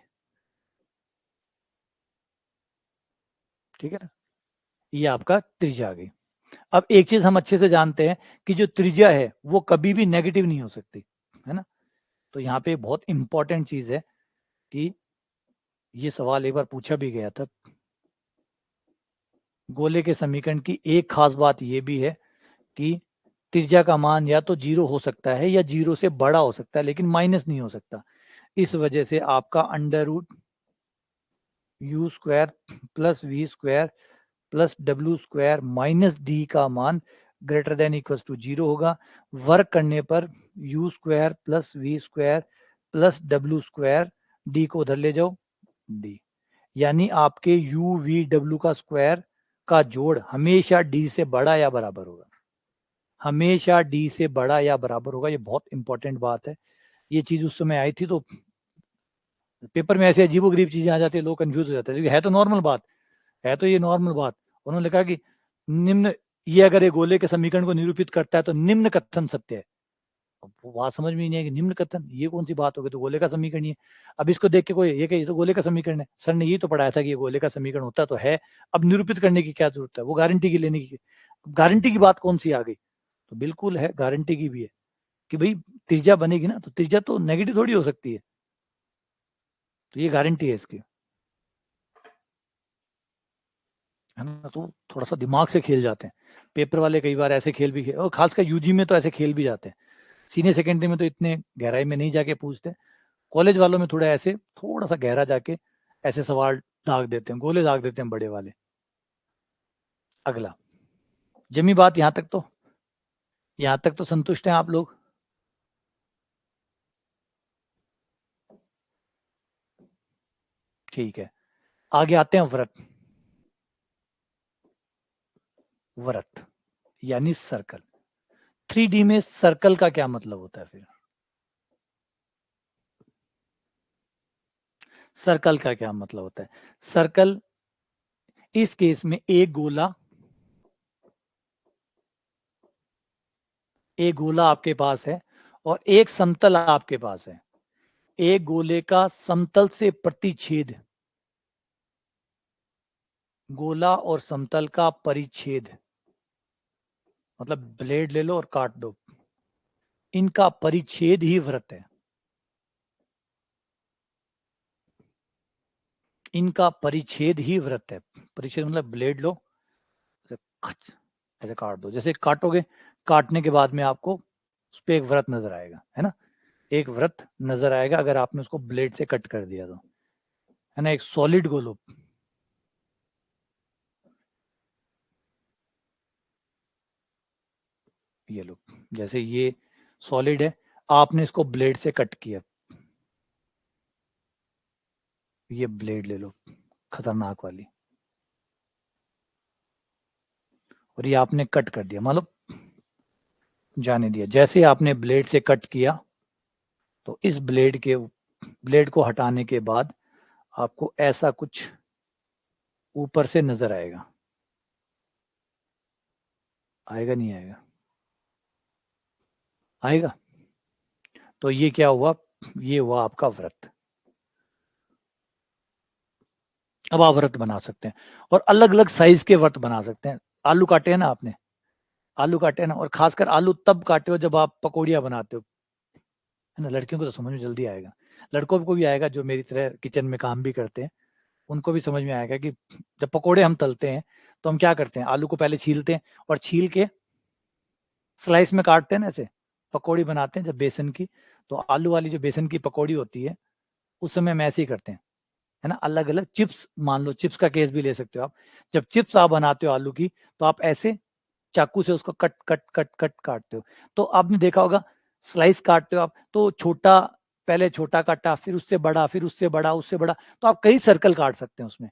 S1: ठीक है ना, ये आपका त्रिज्या आ गई। अब एक चीज हम अच्छे से जानते हैं कि जो त्रिज्या है वो कभी भी नेगेटिव नहीं हो सकती, है ना। तो यहाँ पे बहुत इंपॉर्टेंट चीज है कि ये सवाल एक बार पूछा भी गया था, गोले के समीकरण की एक खास बात ये भी है कि त्रिज्या का मान या तो 0 हो सकता है या 0 से बड़ा हो सकता है, लेकिन माइनस नहीं हो सकता। इस वजह से आपका under root u square plus v square plus डब्ल्यू स्क्वायर माइनस डी का मान ग्रेटर देन इक्वल टू 0 होगा। वर्क करने पर u square plus v square plus डब्ल्यू स्क्वायर, डी को उधर ले जाओ, डी, यानी आपके यू वी डब्ल्यू का स्क्वायर का जोड़ हमेशा डी से बड़ा या बराबर होगा, हमेशा डी से बड़ा या बराबर होगा। ये बहुत इंपॉर्टेंट बात है। ये चीज उस समय आई थी तो पेपर में ऐसे अजीबोगरीब चीजें आ जाती है, लोग कंफ्यूज हो जाते हैं, है तो नॉर्मल बात, है तो ये नॉर्मल बात। उन्होंने कहा कि निम्न, ये अगर ये गोले के समीकरण को निरूपित करता है तो निम्न कथन सत्य है। अब वो बात समझ में नहीं है कि निम्न कथन ये कौन सी बात हो गई, तो गोले का समीकरण ही है। अब इसको देख के कोई ये कहे तो गोले का समीकरण है, सर ने ये तो पढ़ाया था कि ये गोले का समीकरण होता तो है, अब निरूपित करने की क्या जरूरत है, वो गारंटी की लेने की गारंटी की बात कौन सी आ गई? तो बिल्कुल है, गारंटी की भी है कि भाई त्रिज्या बनेगी ना, तो त्रिज्या तो नेगेटिव थोड़ी हो सकती है, तो ये गारंटी है इसकी, है ना। तो थोड़ा सा दिमाग से खेल जाते हैं पेपर वाले, कई बार ऐसे खेल भी खेल, और खासकर यूजी में तो ऐसे खेल भी जाते हैं। सीनियर सेकेंडरी में तो इतने गहराई में नहीं जाके पूछते, कॉलेज वालों में थोड़ा ऐसे थोड़ा सा गहरा जाके ऐसे सवाल दाग देते हैं, गोले दाग देते हैं बड़े वाले। अगला, जमी बात, यहाँ तक तो संतुष्ट हैं आप लोग? ठीक है, आगे आते हैं व्रत। व्रत यानी सर्कल। 3D में सर्कल का क्या मतलब होता है फिर? सर्कल का क्या मतलब होता है? सर्कल इस केस में एक गोला आपके पास है और एक समतल आपके पास है। एक गोले का समतल से प्रतिच्छेद, गोला और समतल का परिच्छेद, मतलब ब्लेड ले लो और काट दो, इनका परिच्छेद ही व्रत है। इनका परिच्छेद ही व्रत है। परिच्छेद मतलब ब्लेड लो, ऐसे खच, ऐसे काट दो, जैसे काटोगे, काटने के बाद में आपको उस पर एक व्रत नजर आएगा, है ना। एक व्रत नजर आएगा अगर आपने उसको ब्लेड से कट कर दिया तो, है ना। एक सॉलिड को लो, ये लो, जैसे ये सॉलिड है, आपने इसको ब्लेड से कट किया, ये ब्लेड ले लो खतरनाक वाली, और ये आपने कट कर दिया, मतलब जाने दिया। जैसे आपने ब्लेड से कट किया, तो इस ब्लेड को हटाने के बाद आपको ऐसा कुछ ऊपर से नजर आएगा। आएगा नहीं आएगा? आएगा। तो ये क्या हुआ? ये हुआ आपका व्रत। अब आप व्रत बना सकते हैं, और अलग अलग साइज के व्रत बना सकते हैं। आलू काटे हैं ना आपने, आलू काटे हैं ना, और खासकर आलू तब काटे हो जब आप पकौड़ियाँ बनाते हो, है ना। लड़कियों को तो समझ में जल्दी आएगा, लड़कों को भी आएगा जो मेरी तरह किचन में काम भी करते हैं, उनको भी समझ में आएगा कि जब पकोड़े हम तलते हैं तो हम क्या करते हैं, आलू को पहले छीलते हैं, और छील के स्लाइस में काटते हैं ना, ऐसे पकौड़ी बनाते हैं जब बेसन की। तो आलू वाली जो बेसन की पकौड़ी होती है, उस समय हम ऐसे ही करते हैं, है ना। अलग अलग चिप्स, मान लो चिप्स का केस भी ले सकते हो आप। जब चिप्स आप बनाते हो आलू की, तो आप ऐसे चाकू से उसको कट कट कट कट काटते हो। तो आपने देखा होगा, स्लाइस काटते हो आप तो छोटा, पहले छोटा काटा, फिर उससे बड़ा, फिर उससे बड़ा, उससे बड़ा, तो आप कई सर्कल काट सकते हैं उसमें,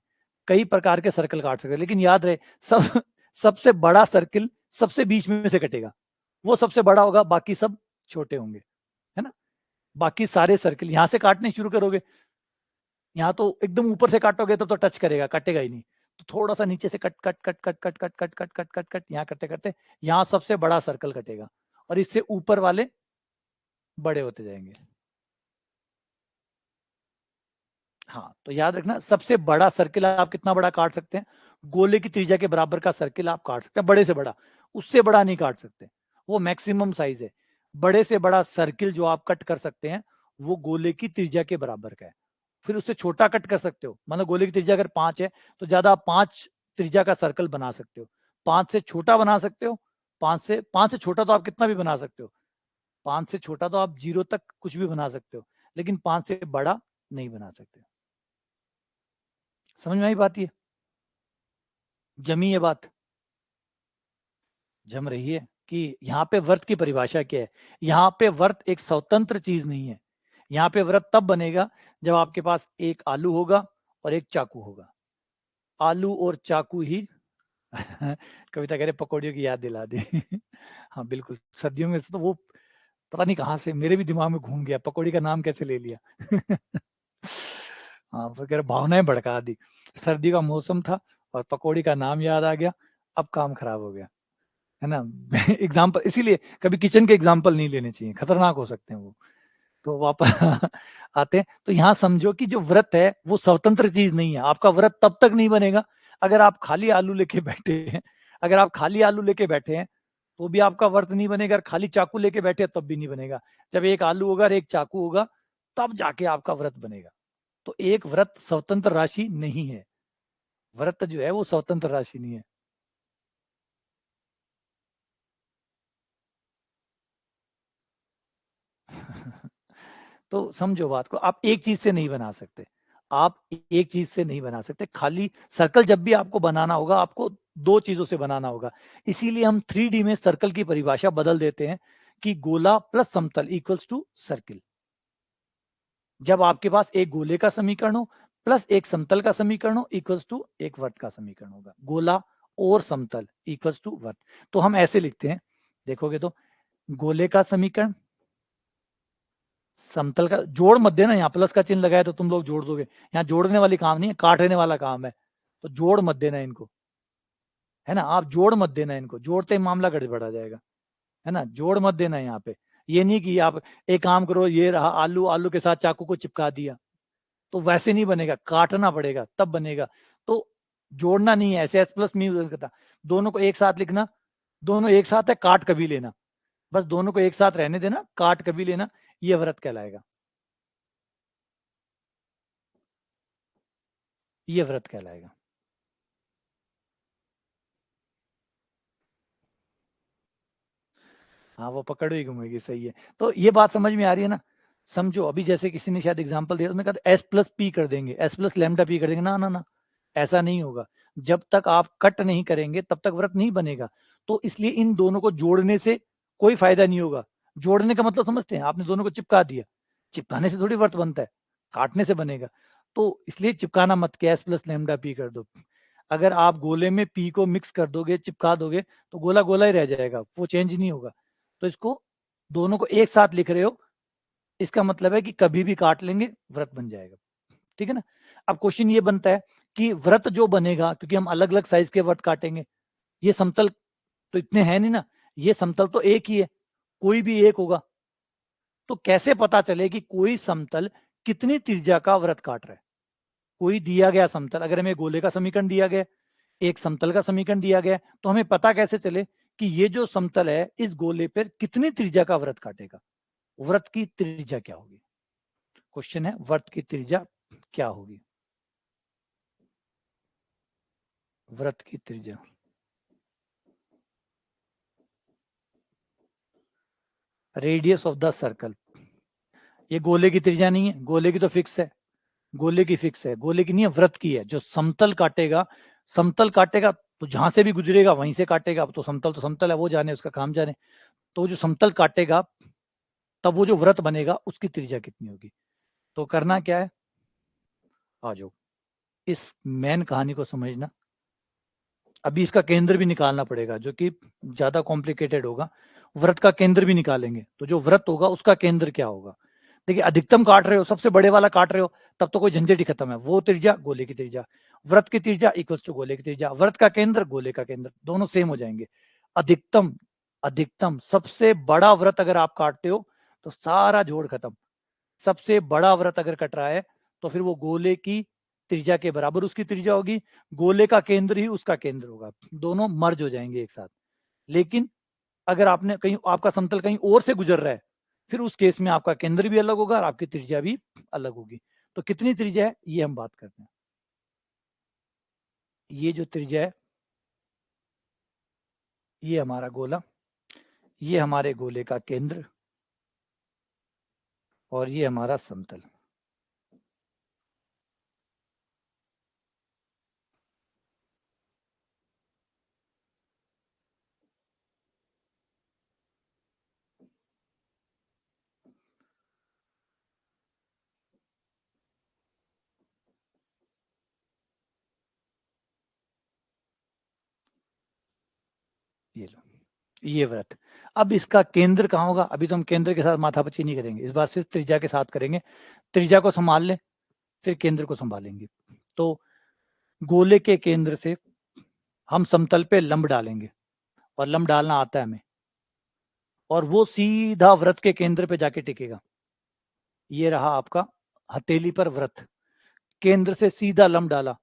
S1: कई प्रकार के सर्कल काट सकते हैं। लेकिन याद रहे, सब सबसे बड़ा सर्किल सबसे बीच में से कटेगा, वो सबसे बड़ा होगा, बाकी सब छोटे होंगे, है ना। बाकी सारे सर्किल यहाँ से काटने शुरू करोगे, यहाँ तो एकदम ऊपर से काटोगे तब तो टच करेगा, कटेगा ही नहीं। तो थोड़ा सा नीचे से cut cut cut cut cut cut cut cut cut cut cut, यहाँ करते करते यहाँ सबसे बड़ा सर्कल कटेगा, और इससे ऊपर वाले बड़े होते जाएंगे। हाँ, तो याद रखना, सबसे बड़ा सर्किल आप कितना बड़ा काट सकते हैं? गोले की त्रिज्या के बराबर का सर्किल आप काट सकते हैं, बड़े से बड़ा, उससे बड़ा नहीं काट सकते, वो मैक्सिमम साइज है। बड़े से बड़ा सर्किल जो आप कट कर सकते हैं, वो गोले की त्रिज्या के बराबर का है। फिर उससे छोटा कट कर सकते हो, मतलब गोले की त्रिज्या अगर 5 है, तो ज्यादा आप 5 त्रिज्या का सर्कल बना सकते हो। 5 से छोटा बना सकते हो, 5 से छोटा तो आप कितना भी बना सकते हो, 5 से छोटा तो आप 0 तक कुछ भी बना सकते हो, लेकिन 5 से बड़ा नहीं बना सकते। समझ में आई बात? ये जमी ये बात, जम रही है कि यहाँ पे व्रत की परिभाषा क्या है। यहाँ पे व्रत एक स्वतंत्र चीज नहीं है। यहाँ पे व्रत तब बनेगा जब आपके पास एक आलू होगा और एक चाकू होगा। आलू और चाकू ही कविता कह रहे पकौड़ियों की याद दिला दी। हाँ बिल्कुल, सर्दियों में तो वो पता नहीं कहाँ से मेरे भी दिमाग में घूम गया, पकौड़ी का नाम कैसे ले लिया। हाँ, वो कह रहे भावनाएं भड़का दी। सर्दी का मौसम था और पकौड़ी का नाम याद आ गया, अब काम खराब हो गया, है ना। एग्जाम्पल इसीलिए कभी किचन के एग्जाम्पल नहीं लेने चाहिए, खतरनाक हो सकते हैं वो। तो वापस आते हैं, तो यहाँ समझो कि जो व्रत है वो स्वतंत्र चीज नहीं है। आपका व्रत तब तक नहीं बनेगा अगर आप खाली आलू लेके बैठे हैं, अगर आप खाली आलू लेके बैठे हैं तो भी आपका व्रत नहीं बनेगा, खाली चाकू लेके बैठे तब भी नहीं बनेगा। जब एक आलू होगा और एक चाकू होगा तब जाके आपका व्रत बनेगा। तो एक व्रत स्वतंत्र राशि नहीं है, व्रत जो है वो स्वतंत्र राशि नहीं है। तो समझो बात को, आप एक चीज से नहीं बना सकते, आप एक चीज से नहीं बना सकते। खाली सर्कल जब भी आपको बनाना होगा आपको दो चीजों से बनाना होगा। इसीलिए हम 3D में सर्कल की परिभाषा बदल देते हैं कि गोला प्लस समतल इक्वल्स टू सर्किल। जब आपके पास एक गोले का समीकरण हो प्लस एक समतल का समीकरण हो इक्वल्स टू एक वर्त का समीकरण होगा। गोला और समतल इक्वल्स टू वर्त। तो हम ऐसे लिखते हैं, देखोगे तो गोले का समीकरण, समतल का, जोड़ मत देना, यहाँ प्लस का चिन्ह लगाए तो तुम लोग जोड़ दोगे, यहाँ जोड़ने वाली काम नहीं है, काटने वाला काम है। तो जोड़ मत देना इनको, है ना, आप जोड़ मत देना इनको, जोड़ते ही मामला गड़बड़ा जाएगा, है ना, जोड़ मत देना यहाँ पे। ये नहीं कि आप एक काम करो, ये रहा आलू, आलू के साथ चाकू को चिपका दिया, तो वैसे नहीं बनेगा, काटना पड़ेगा तब बनेगा। तो जोड़ना नहीं है, ऐसे एस प्लस मी करता, दोनों को एक साथ लिखना, दोनों एक साथ है, काट कभी लेना, बस दोनों को एक साथ रहने देना, काट कभी लेना, ये व्रत कहलाएगा, ये व्रत कहलाएगा। हाँ वो पकड़ ही घूमेगी, सही है। तो ये बात समझ में आ रही है ना। समझो अभी जैसे किसी ने शायद एग्जांपल दिया, उसने कहा एस प्लस पी कर देंगे, एस प्लस लैम्डा पी कर देंगे, ना ना ना, ऐसा नहीं होगा। जब तक आप कट नहीं करेंगे तब तक व्रत नहीं बनेगा। तो इसलिए इन दोनों को जोड़ने से कोई फायदा नहीं होगा। जोड़ने का मतलब समझते हैं, आपने दोनों को चिपका दिया, चिपकाने से थोड़ी व्रत बनता है, काटने से बनेगा। तो इसलिए चिपकाना मत के एस प्लस लैम्डा पी कर दो। अगर आप गोले में पी को मिक्स कर दोगे, चिपका दोगे, तो गोला गोला ही रह जाएगा, वो चेंज नहीं होगा। तो इसको दोनों को एक साथ लिख रहे हो, इसका मतलब है कि कभी भी काट लेंगे व्रत बन जाएगा, ठीक है ना। अब क्वेश्चन ये बनता है कि व्रत जो बनेगा, क्योंकि हम अलग अलग साइज के व्रत काटेंगे, ये समतल तो इतने हैं नहीं ना, ये समतल तो एक ही है, कोई भी एक होगा। तो कैसे पता चले कि कोई समतल कितनी त्रिज्या का व्रत काट रहा है। कोई दिया गया समतल, अगर हमें गोले का समीकरण दिया गया, एक समतल का समीकरण दिया गया, तो हमें पता कैसे चले कि ये जो समतल है इस गोले पर कितनी त्रिज्या का व्रत काटेगा। व्रत की त्रिज्या क्या होगी, क्वेश्चन है व्रत की त्रिज्या क्या होगी। व्रत की त्रिज्या, रेडियस ऑफ द सर्कल। ये गोले की त्रिज्या नहीं है, गोले की तो फिक्स है, गोले की फिक्स है, गोले की नहीं है, व्रत की है। जो समतल काटेगा, समतल काटेगा तो जहां से भी गुजरेगा वहीं से काटेगा। अब तो समतल है, वो जाने, उसका काम जाने। तो जो समतल काटेगा तब वो जो व्रत बनेगा उसकी त्रिज्या कितनी होगी। तो करना क्या है, आ जाओ, इस मेन कहानी को समझना। अभी इसका केंद्र भी निकालना पड़ेगा, जो कि ज्यादा कॉम्प्लिकेटेड होगा। व्रत का केंद्र भी निकालेंगे, तो जो व्रत होगा उसका केंद्र क्या होगा। देखिए अधिकतम काट रहे हो, सबसे बड़े वाला काट रहे हो, तब तो कोई झंझट ही खत्म है, वो त्रिज्या गोले की त्रिज्या, व्रत की त्रिज्या इक्वल टू गोले की त्रिज्या, व्रत का केंद्र गोले का केंद्र, दोनों सेम हो जाएंगे। अधिकतम, अधिकतम सबसे बड़ा व्रत अगर आप काटते हो तो सारा जोड़ खत्म। सबसे बड़ा व्रत अगर कट रहा है तो फिर वो गोले की त्रिज्या के बराबर उसकी त्रिज्या होगी, गोले का केंद्र ही उसका केंद्र होगा, दोनों मर्ज हो जाएंगे एक साथ। लेकिन अगर आपने कहीं, आपका समतल कहीं और से गुजर रहा है, फिर उस केस में आपका केंद्र भी अलग होगा और आपकी त्रिज्या भी अलग होगी। तो कितनी त्रिज्या है ये हम बात करते हैं। ये जो त्रिज्या है, ये हमारा गोला, ये हमारे गोले का केंद्र, और ये हमारा समतल। ये लो, ये व्रत। अब इसका केंद्र कहाँ होगा, अभी तो हम केंद्र के साथ माथापच्ची नहीं करेंगे, इस बार सिर्फ त्रिज्या के साथ करेंगे। त्रिज्या को संभाल ले, फिर केंद्र को संभालेंगे। तो गोले के केंद्र से हम समतल पे लंब डालेंगे, और लंब डालना आता है हमें, और वो सीधा व्रत के केंद्र पे जाके टिकेगा। ये रहा आपका हथेली पर व्रत, केंद्र से सीधा लंब डाला,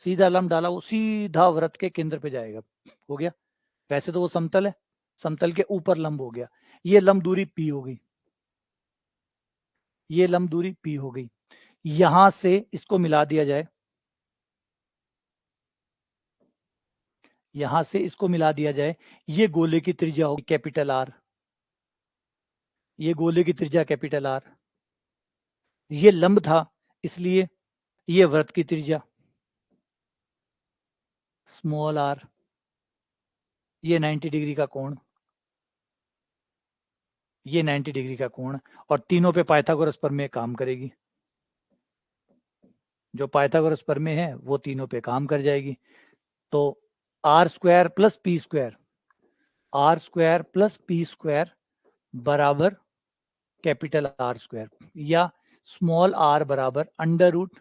S1: सीधा लंब डाला, वो सीधा वृत्त के केंद्र पे जाएगा। हो गया। वैसे तो वो समतल है, समतल के ऊपर लंब हो गया। ये लंब दूरी P हो गई, ये लंब दूरी P हो गई। यहां से इसको मिला दिया जाए, यहां से इसको मिला दिया जाए, ये गोले की त्रिज्या होगी कैपिटल R, ये गोले की त्रिज्या कैपिटल R, ये लंब था इसलिए ये वृत्त की त्रिज्या स्मॉल r, ये 90 डिग्री का कोण, ये 90 डिग्री का कोण, और तीनों पे पाइथागोरस प्रमेय काम करेगी। जो पाइथागोरस प्रमेय है वो तीनों पे काम कर जाएगी। तो r square plus p square, r square plus p square बराबर कैपिटल आर स्क्वायर, या स्मॉल आर बराबर अंडर रूट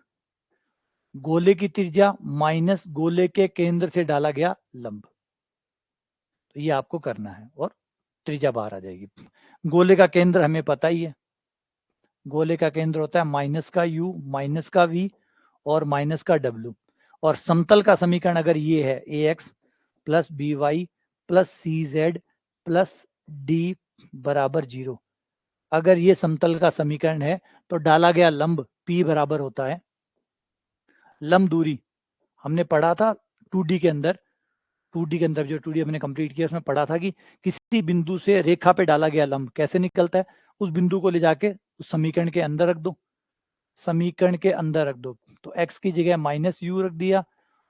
S1: गोले की त्रिज्या माइनस गोले के केंद्र से डाला गया लंब। तो ये आपको करना है और त्रिज्या बाहर आ जाएगी। गोले का केंद्र हमें पता ही है, गोले का केंद्र होता है माइनस का u माइनस का v और माइनस का w। और समतल का समीकरण अगर ये है ax plus b y plus c z plus d बराबर 0, अगर ये समतल का समीकरण है तो डाला गया लंब p बराबर होता है, लंब दूरी हमने पढ़ा था 2D के अंदर, 2D के अंदर जो 2D हमने कंप्लीट किया उसमें पढ़ा था कि किसी बिंदु से रेखा पे डाला गया लंब कैसे निकलता है, उस बिंदु को ले जाके उस समीकरण के अंदर रख दो, समीकरण के अंदर रख दो। तो x की जगह माइनस यू रख दिया,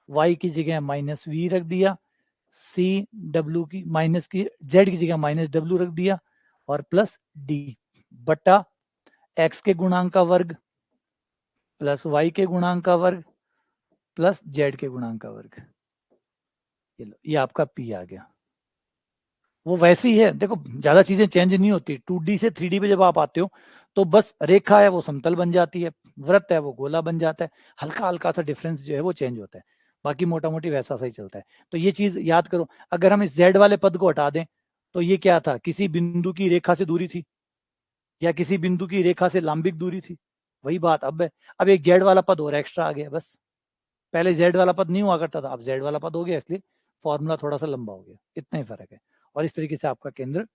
S1: y की जगह माइनस वी रख दिया, सी डब्ल्यू की माइनस की z की जगह माइनस डब्ल्यू रख दिया, और प्लस डी बटा x के गुणांक का वर्ग प्लस y के गुणांक का वर्ग प्लस z के गुणांक का वर्ग। ये लो, ये आपका p आ गया। वो वैसे ही है, देखो ज्यादा चीजें चेंज नहीं होती। 2D से 3D पे जब आप आते हो तो बस रेखा है वो समतल बन जाती है, वृत्त है वो गोला बन जाता है, हल्का हल्का सा डिफरेंस जो है वो चेंज होता है, बाकी मोटा मोटी वैसा सही चलता है। तो ये चीज याद करो, अगर हम इस z वाले पद को हटा दें तो ये क्या था, किसी बिंदु की रेखा से दूरी थी, या किसी बिंदु की रेखा से लंबिक दूरी थी, वही बात अब है। अब एक z वाला पद और एक्स्ट्रा आ गया बस, पहले z वाला पद नहीं हुआ करता था, अब z वाला पद हो गया, इसलिए फॉर्मूला थोड़ा सा लंबा हो गया, इतना ही फर्क है। और इस तरीके से आपका केंद्र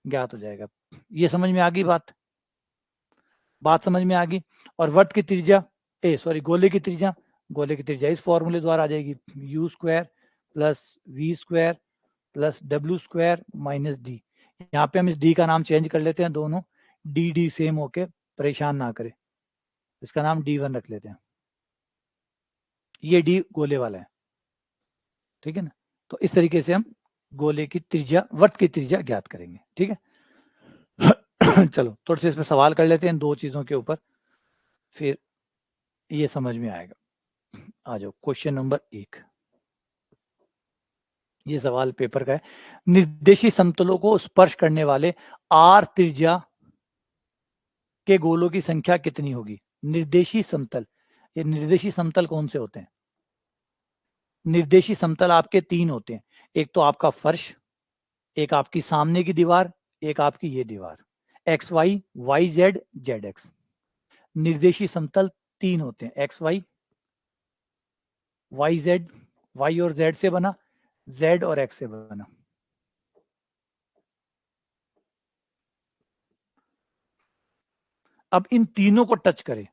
S1: ज्ञात हो जाएगा। ये समझ में आ गई बात, बात समझ में आ गई। और वृत्त की त्रिज्या गोले की त्रिज्या, गोले की त्रिज्या इस फॉर्मूले द्वारा आ जाएगी, u square plus v square plus डब्ल्यू स्क्वायर माइनस डी। यहाँ पे हम इस डी का नाम चेंज कर लेते हैं, दोनों डी डी सेम होके परेशान ना करे, इसका नाम D1 रख लेते हैं, ये डी गोले वाला है, ठीक है ना। तो इस तरीके से हम गोले की त्रिज्या, वृत्त की त्रिज्या ज्ञात करेंगे, ठीक है। चलो थोड़े से इसमें सवाल कर लेते हैं दो चीजों के ऊपर, फिर ये समझ में आएगा। आ जाओ क्वेश्चन नंबर 1, ये सवाल पेपर का है। निर्देशी समतलों को स्पर्श करने वाले आर त्रिज्या के गोलों की संख्या कितनी होगी। निर्देशी समतल, ये निर्देशी समतल कौन से होते हैं, निर्देशी समतल आपके 3 होते हैं, एक तो आपका फर्श, एक आपकी सामने की दीवार, एक आपकी ये दीवार, X Y Y Z Z X. निर्देशी समतल 3 होते हैं, X Y, Y Z, Y और जेड से बना, जेड और एक्स से बना। अब इन तीनों को टच करें,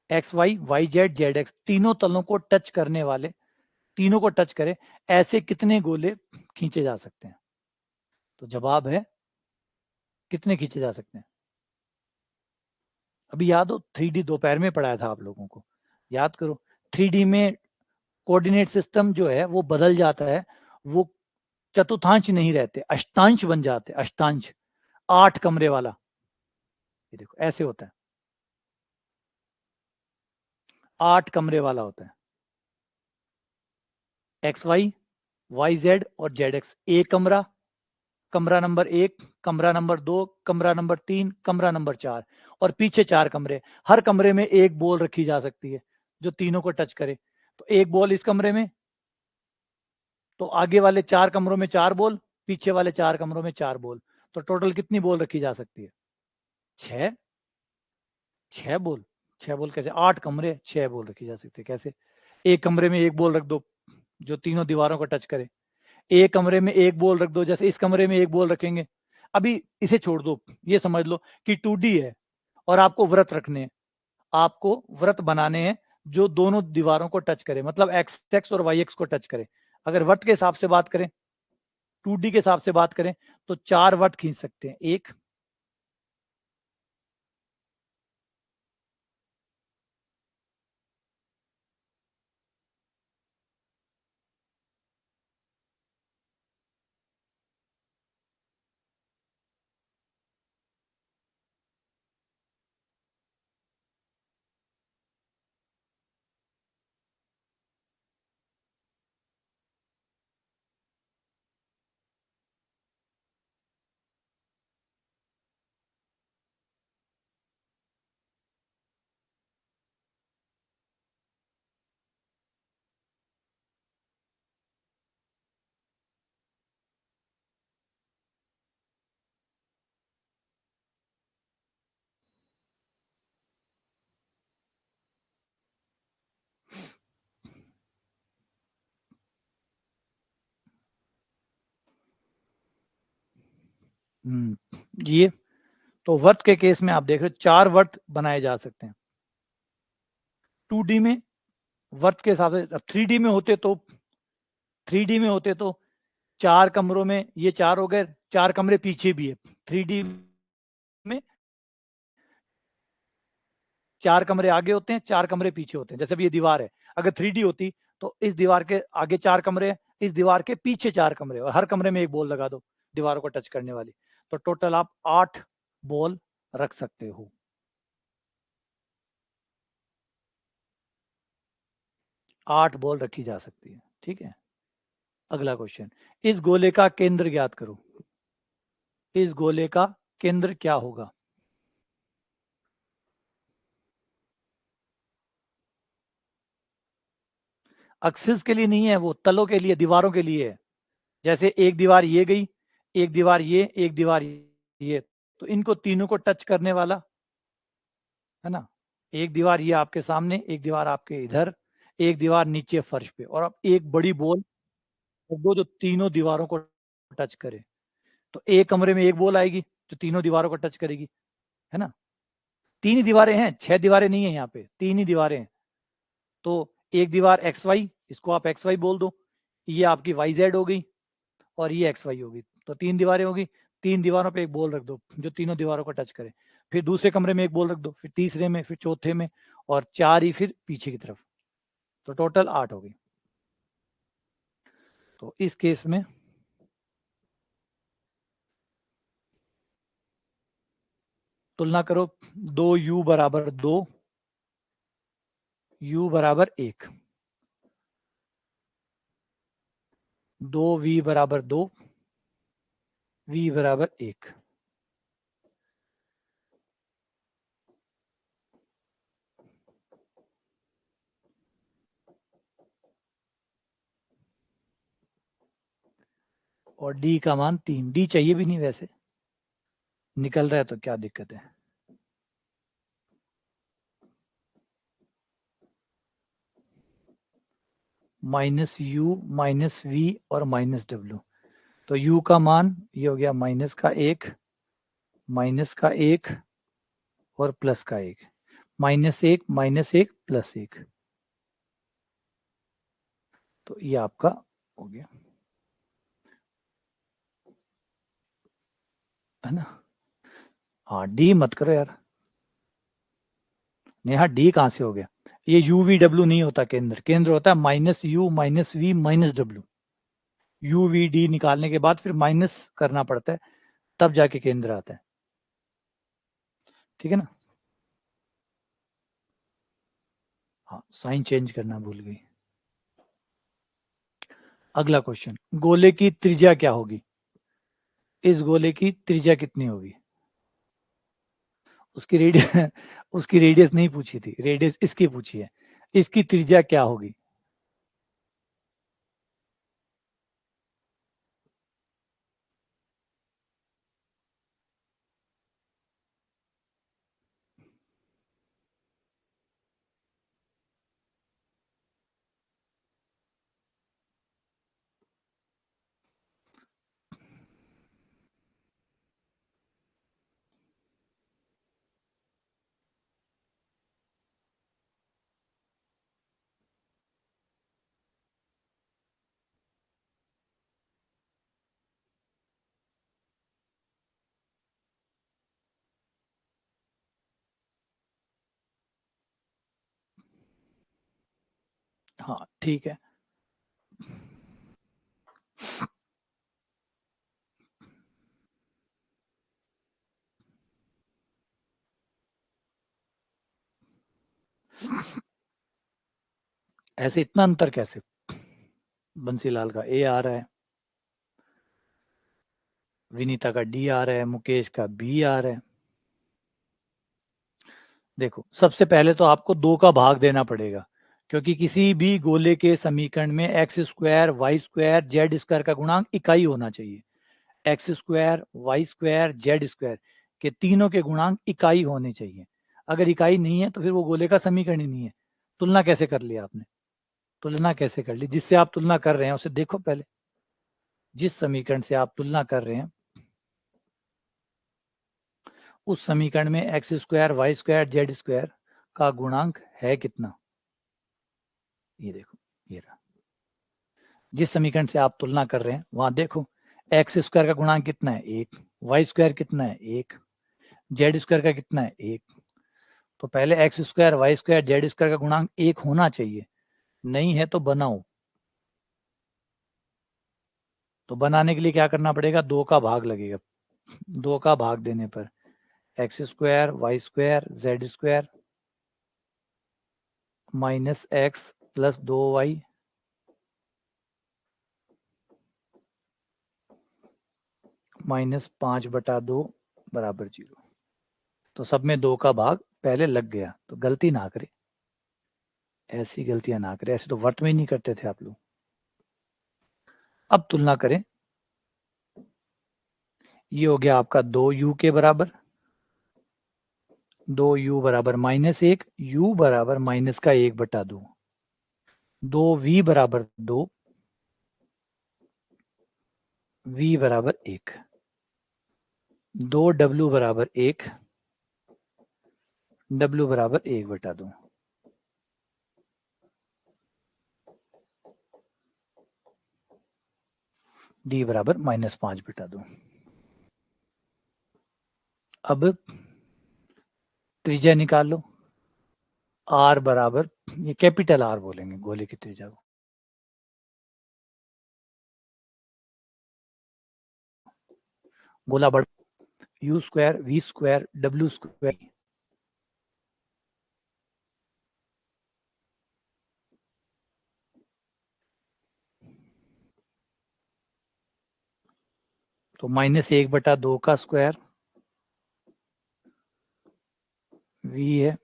S1: x Y Y Z Z x, तीनों तलों को टच करने वाले, तीनों को टच करें, ऐसे कितने गोले खींचे जा सकते हैं। तो जवाब है कितने खींचे जा सकते हैं। अभी याद हो 3D दोपहर में पढ़ाया था आप लोगों को, याद करो। 3D में कोऑर्डिनेट सिस्टम जो है वो बदल जाता है, वो चतुर्थांश नहीं रहते, अष्टांश बन जाते, अष्टांश, 8 कमरे वाला, ये देखो ऐसे होता है, 8 कमरे वाला होता है, एक्स वाई वाई जेड और जेड एक्स, एक कमरा, कमरा नंबर 1, कमरा नंबर 2, कमरा नंबर 3, कमरा नंबर 4, और पीछे 4 कमरे, हर कमरे में एक बॉल रखी जा सकती है जो तीनों को टच करे। तो एक बॉल इस कमरे में, तो आगे वाले 4 कमरों में 4 बॉल, पीछे वाले 4 कमरों में 4 बॉल, तो टोटल कितनी बॉल रखी जा सकती है, 6, 6 बॉल, 6 बॉल कैसे, 8 कमरे 6 बॉल रखी जा सकती है, कैसे, एक कमरे में एक बॉल रख दो जो तीनों दीवारों को टच करे, एक कमरे में एक बॉल रख दो, जैसे इस कमरे में एक बॉल रखेंगे। अभी इसे छोड़ दो, ये समझ लो कि 2D है और आपको वृत्त रखने हैं, आपको वृत्त बनाने हैं जो दोनों दीवारों को टच करे, मतलब एक्स एक्स और वाई एक्स को टच करे। अगर वृत्त के हिसाब से बात करें, 2D के हिसाब से बात करें, तो 4 वृत्त खींच सकते हैं। एक, ये तो वर्त के केस में आप देख रहे हो 4 वर्त बनाए जा सकते हैं 2D में। वर्त के हिसाब से, अब 3D में होते तो 4 कमरों में ये 4 हो गए, 4 कमरे पीछे भी है। 3D में 4 कमरे आगे होते हैं, 4 कमरे पीछे होते हैं। जैसे भी ये दीवार है, अगर 3D होती तो इस दीवार के आगे 4 कमरे हैं, इस दीवार के पीछे 4 कमरे, और हर कमरे में एक बॉल लगा दो दीवारों को टच करने वाली, तो टोटल आप 8 बॉल रख सकते हो। 8 बॉल रखी जा सकती है, ठीक है। अगला क्वेश्चन, इस गोले का केंद्र ज्ञात करो। इस गोले का केंद्र क्या होगा? एक्सिस के लिए नहीं है, वो तलों के लिए, दीवारों के लिए है। जैसे एक दीवार ये गई, एक दीवार ये, एक दीवार ये, तो इनको तीनों को टच करने वाला है ना। एक दीवार ये आपके सामने, एक दीवार आपके इधर, एक दीवार नीचे फर्श पे, और अब एक बड़ी बॉल वो जो तीनों दीवारों को टच करे। तो एक कमरे में एक बॉल आएगी जो तीनों दीवारों को टच करेगी, है ना। 3 ही दीवारें हैं, 6 दीवारें नहीं है यहाँ पे, 3 ही दीवारें हैं। तो एक दीवार एक्स वाई, इसको आप एक्स वाई बोल दो, ये आपकी वाई जेड हो गई, और ये एक्स वाई होगी। तो 3 दीवारें होगी, 3 दीवारों पे एक बॉल रख दो जो तीनों दीवारों को टच करे। फिर दूसरे कमरे में एक बॉल रख दो, फिर तीसरे में, फिर चौथे में, और 4 ही फिर पीछे की तरफ। तो टोटल 8 हो गई। तो इस केस में तुलना करो, 2u = 2, u = 1, 2v = 2, v = 1। और डी का मान 3, डी चाहिए भी नहीं वैसे, निकल रहा है तो क्या दिक्कत है। -u - v और -w, तो u का मान ये हो गया -1, -1 और +1, -1 -1 +1, तो ये आपका हो गया, है ना। हाँ, डी मत करो यार, नेहा डी कहाँ से हो गया? ये UVW नहीं होता केंद्र, केंद्र होता है -u - v - w। UVD निकालने के बाद फिर माइनस करना पड़ता है, तब जाके केंद्र आता है, ठीक है ना। हाँ, साइन चेंज करना भूल गई। अगला क्वेश्चन, गोले की त्रिज्या क्या होगी? इस गोले की त्रिज्या कितनी होगी? उसकी रेडियस उसकी रेडियस नहीं पूछी थी, रेडियस इसकी पूछी है। इसकी त्रिज्या क्या होगी? हाँ ठीक है। ऐसे इतना अंतर कैसे? बंसीलाल का ए आ रहा है, विनीता का डी आ रहा है, मुकेश का बी आ रहा है। देखो सबसे पहले तो आपको 2 का भाग देना पड़ेगा, क्योंकि किसी भी गोले के समीकरण में x square y square z square का गुणांक इकाई होना चाहिए। X square y square z square के तीनों के गुणांक इकाई होने चाहिए। अगर इकाई नहीं है तो फिर वो गोले का समीकरण ही नहीं है। तुलना कैसे कर लिया आपने? तुलना कैसे कर ली? जिससे आप तुलना कर रहे हैं उसे देखो पहले। जिस समीकरण से आप तुलना कर रहे हैं उस समीकरण में x square y square z square का गुणांक है कितना? ये देखो, ये रहा। जिस समीकरण से आप तुलना कर रहे हैं वहां देखो, एक्स स्क्वायर का गुणांक कितना है? 1। वाई स्क्वायर कितना है? 1। जेड स्क्वायर का कितना है? 1। तो पहले x square y square z square का गुणांक 1 होना चाहिए। नहीं है तो बनाओ। तो बनाने के लिए क्या करना पड़ेगा? 2 का भाग लगेगा। 2 का भाग देने पर x square y square z square minus x plus 2 y minus 5/2 बराबर 0। तो सब में 2 का भाग पहले लग गया। तो गलती ना करे, ऐसी गलतियां ना करें। ऐसे तो वर्त में ही नहीं करते थे आप लोग। अब तुलना करें। ये हो गया आपका 2u के बराबर, 2u बराबर -1, u बराबर माइनस का 1/2, 2v बराबर 2, v बराबर 1, 2w बराबर 1, w बराबर 1/2, d बराबर -5/2। अब त्रिज्या निकाल लो। r बराबर, ये कैपिटल R बोलेंगे गोले की त्रिज्या को। गोला बड़ा, u square v square w square. तो -1/2 का स्क्वायर v है,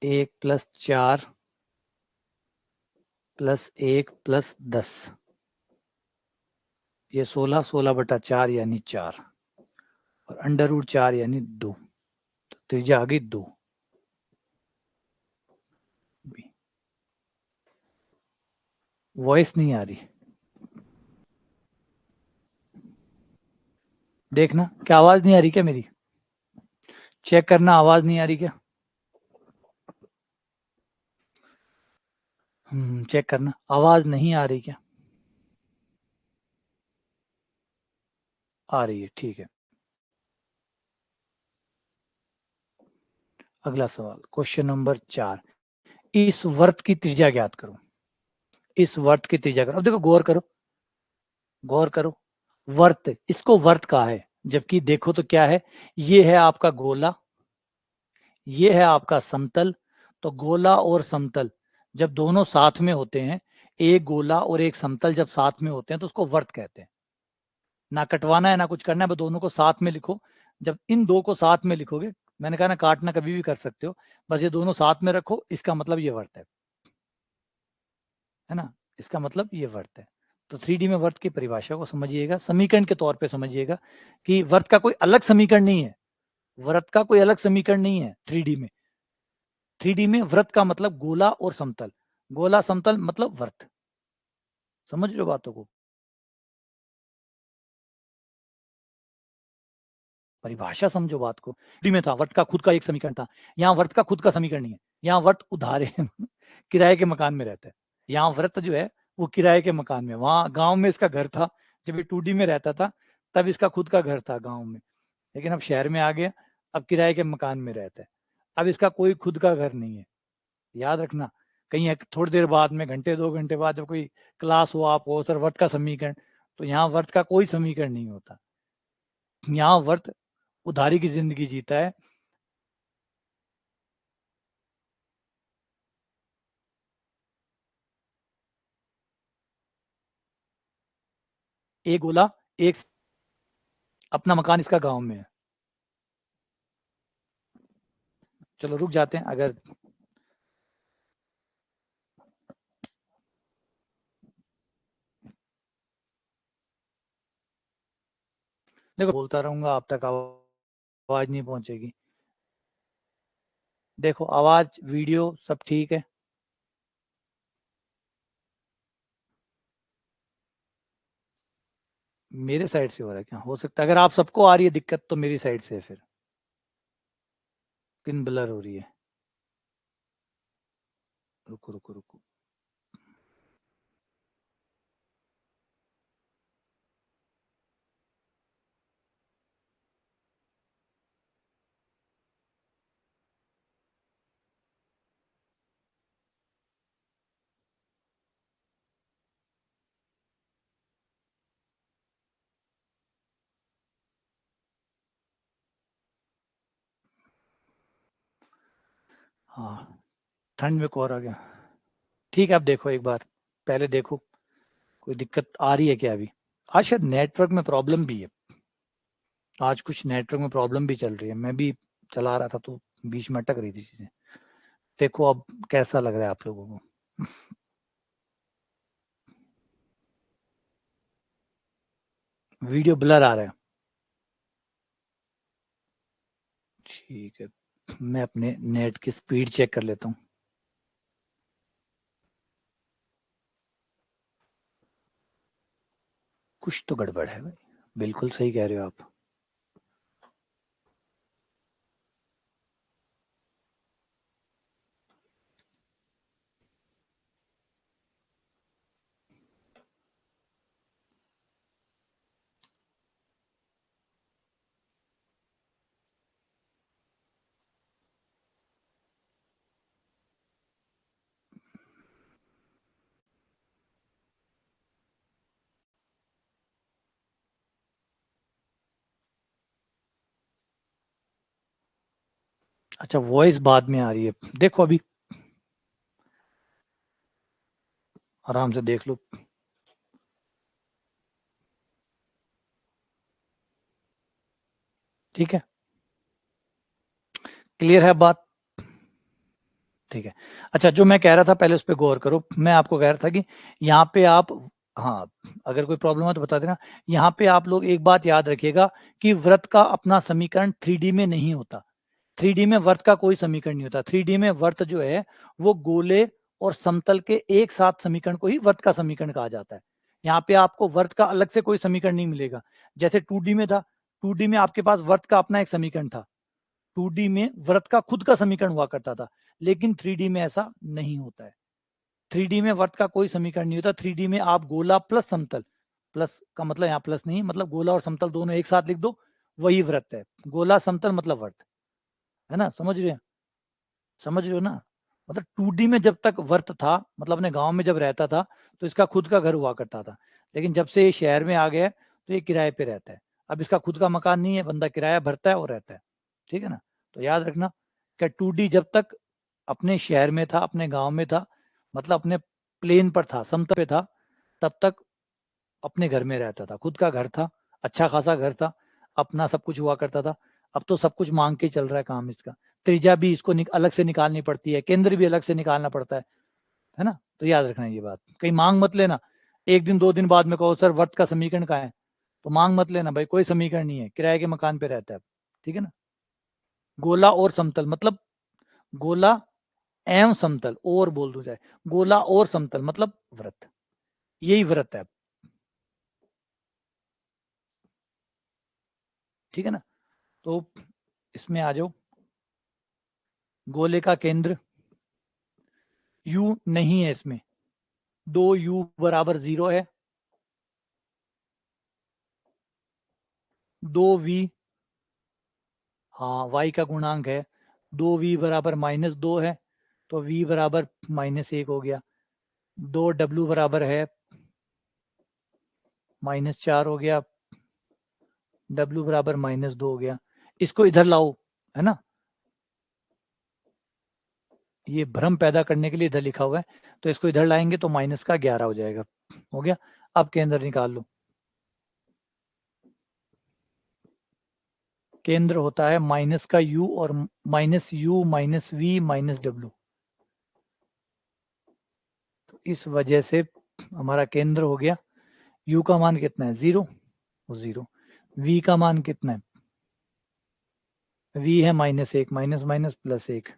S1: एक प्लस 4 प्लस 1 प्लस 10, ये 16/4 यानी 4, और √4 यानी 2। तो त्रिज्या आ गई 2। वॉइस नहीं आ रही, देखना। क्या आवाज नहीं आ रही क्या मेरी? चेक करना, आवाज नहीं आ रही क्या? चेक करना, आवाज नहीं आ रही क्या? आ रही है, ठीक है। अगला सवाल, क्वेश्चन नंबर 4। इस वर्त की त्रिज्या ज्ञात करो। इस वर्त की त्रिज्या करो। अब देखो, गौर करो, गौर करो। वर्त, इसको वर्त कहा है, जबकि देखो तो क्या है, ये है आपका गोला, ये है आपका समतल। तो गोला और समतल जब दोनों साथ में होते हैं, एक गोला और एक समतल जब साथ में होते हैं तो उसको वर्त कहते हैं। ना कटवाना है ना कुछ करना है, बस दोनों को साथ में लिखो। जब इन दो को साथ में लिखोगे, मैंने कहा ना काटना कभी भी कर सकते हो, बस ये दोनों साथ में रखो, इसका मतलब ये वर्त है ना? इसका मतलब ये वर्त है। तो 3D में वर्त की परिभाषा को समझिएगा, समीकरण के तौर पे समझिएगा कि वर्त का कोई अलग समीकरण नहीं है, वर्त का कोई अलग समीकरण नहीं है 3D में। 3D में वृत्त का मतलब गोला और समतल, गोला समतल मतलब वर्त। समझ रहे हो बातों को? परिभाषा समझो बात को। 3D में था, वर्त का खुद का एक समीकरण था, यहाँ वर्त का खुद का समीकरण नहीं है, यहाँ वर्त उधार है किराए के मकान में रहता है। यहाँ व्रत जो है वो किराए के मकान में, वहां गांव में इसका घर था, जब ये 2D में रहता था तब इसका खुद का घर था गांव में, लेकिन अब शहर में आ गया, अब किराए के मकान में रहता है, अब इसका कोई खुद का घर नहीं है। याद रखना, कहीं थोड़ी देर बाद में, घंटे 2 घंटे बाद जब कोई क्लास हो, आप हो सर वर्त का समीकरण, तो यहाँ वर्त का कोई समीकरण नहीं होता, यहाँ वर्त उधारी की जिंदगी जीता है। एक गोला, एक अपना मकान इसका गांव में है। चलो रुक जाते हैं, अगर देखो बोलता रहूंगा आप तक आवाज नहीं पहुंचेगी। देखो आवाज वीडियो सब ठीक है? मेरे साइड से हो रहा है क्या? हो सकता है अगर आप सबको आ रही है दिक्कत तो मेरी साइड से है, फिर पिन ब्लर हो रही है। रुको रुको रुको, हाँ ठंड में कोहरा गया। ठीक है, अब देखो एक बार, पहले देखो कोई दिक्कत आ रही है क्या अभी? आज शायद नेटवर्क में प्रॉब्लम भी है, आज कुछ नेटवर्क में प्रॉब्लम भी चल रही है, मैं भी चला रहा था तो बीच में अटक रही थी चीजें। देखो अब कैसा लग रहा है आप लोगों को? वीडियो ब्लर आ रहा है? ठीक है, मैं अपने नेट की स्पीड चेक कर लेता हूँ। कुछ तो गड़बड़ है भाई, बिल्कुल सही कह रहे हो आप। अच्छा वॉइस बाद में आ रही है, देखो अभी आराम से देख लो। ठीक है, क्लियर है बात? ठीक है। अच्छा जो मैं कह रहा था पहले उस पर गौर करो, मैं आपको कह रहा था कि यहाँ पे आप, हाँ अगर कोई प्रॉब्लम है तो बता देना। यहाँ पे आप लोग एक बात याद रखिएगा कि वृत्त का अपना समीकरण 3D में नहीं होता, 3D में वर्त का कोई समीकरण नहीं होता। 3D में वर्त जो है वो गोले और समतल के एक साथ समीकरण को ही वर्त का समीकरण कहा जाता है। यहाँ पे आपको वर्त का अलग से कोई समीकरण नहीं मिलेगा, जैसे 2D में था, 2D में आपके पास वर्त का अपना एक समीकरण था, 2D में वर्त का खुद का समीकरण हुआ करता था, लेकिन 3D में ऐसा नहीं होता है। 3D में वर्त का कोई समीकरण नहीं होता, 3D में आप गोला प्लस समतल, प्लस का मतलब यहाँ प्लस नहीं, मतलब गोला और समतल दोनों एक साथ लिख दो, वही वृत्त है। गोला समतल मतलब वर्त, है ना? समझ रहे हैं? समझ रहे हो ना? मतलब 2D में जब तक वर्त था, मतलब अपने गांव में जब रहता था तो इसका खुद का घर हुआ करता था, लेकिन जब से ये शहर में आ गया है तो ये किराए पे रहता है। अब इसका खुद का मकान नहीं है, बंदा किराया भरता है और रहता है। ठीक है ना? तो याद रखना कि 2D जब तक अपने शहर में था, अपने गांव में था, मतलब अपने प्लेन पर था, समतल पे था, तब तक अपने घर में रहता था, खुद का घर था, अच्छा खासा घर था, अपना सब कुछ हुआ करता था। अब तो सब कुछ मांग के चल रहा है काम इसका, त्रिज्या भी इसको अलग से निकालनी पड़ती है, केंद्र भी अलग से निकालना पड़ता है ना? तो याद रखना ये बात, कहीं मांग मत लेना एक दिन 2 दिन बाद में कहो सर वर्त का समीकरण कहाँ है, तो मांग मत लेना भाई, कोई समीकरण नहीं है, किराए के मकान पे रहता है, ठीक है ना। गोला और समतल मतलब गोला एवं समतल, और बोल दो जाए, गोला और समतल मतलब वृत्त, यही वृत्त है, ठीक है ना। तो इसमें आ जाओ, गोले का केंद्र U नहीं है इसमें, 2U बराबर 0 है, 2V, हाँ y का गुणांक है, 2V बराबर -2 है, तो V बराबर -1 हो गया, 2W बराबर है -4 हो गया, W बराबर -2 हो गया। इसको इधर लाओ, है ना, ये भ्रम पैदा करने के लिए इधर लिखा हुआ है, तो इसको इधर लाएंगे तो -11 हो जाएगा, हो गया। अब केंद्र निकाल लो, केंद्र होता है माइनस का U और -U -V -W, तो इस वजह से हमारा केंद्र हो गया, U का मान कितना है 0, 0, V का मान कितना है, V है -1, माइनस माइनस +1,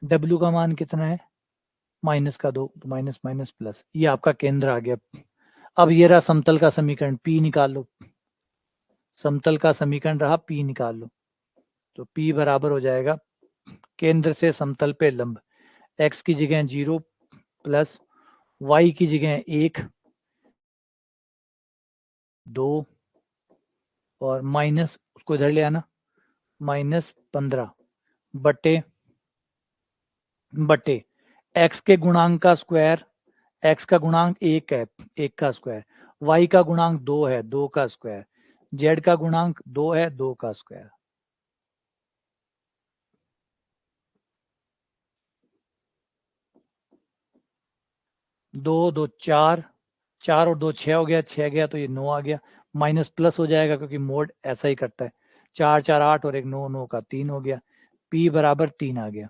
S1: W का मान कितना है -2, तो माइनस माइनस प्लस, ये आपका केंद्र आ गया। अब ये रहा समतल का समीकरण, P निकाल लो, समतल का समीकरण रहा P निकाल लो, तो P बराबर हो जाएगा केंद्र से समतल पे लंब, x की जगह 0 प्लस y की जगह 1, 2 और माइनस, उसको इधर ले आना, -15 बटे बटे x के गुणांक का स्क्वायर, x का गुणांक 1 है, 1 का स्क्वायर, y का गुणांक 2 है, 2 का स्क्वायर, z का गुणांक 2 है, 2 का स्क्वायर। दो दो चार, 4 और 2 6 हो गया, 6 गया तो ये 9 आ गया, माइनस प्लस हो जाएगा क्योंकि मोड ऐसा ही करता है, 4 4 8 और एक 9 9 का 3 हो गया, P बराबर 3 आ गया,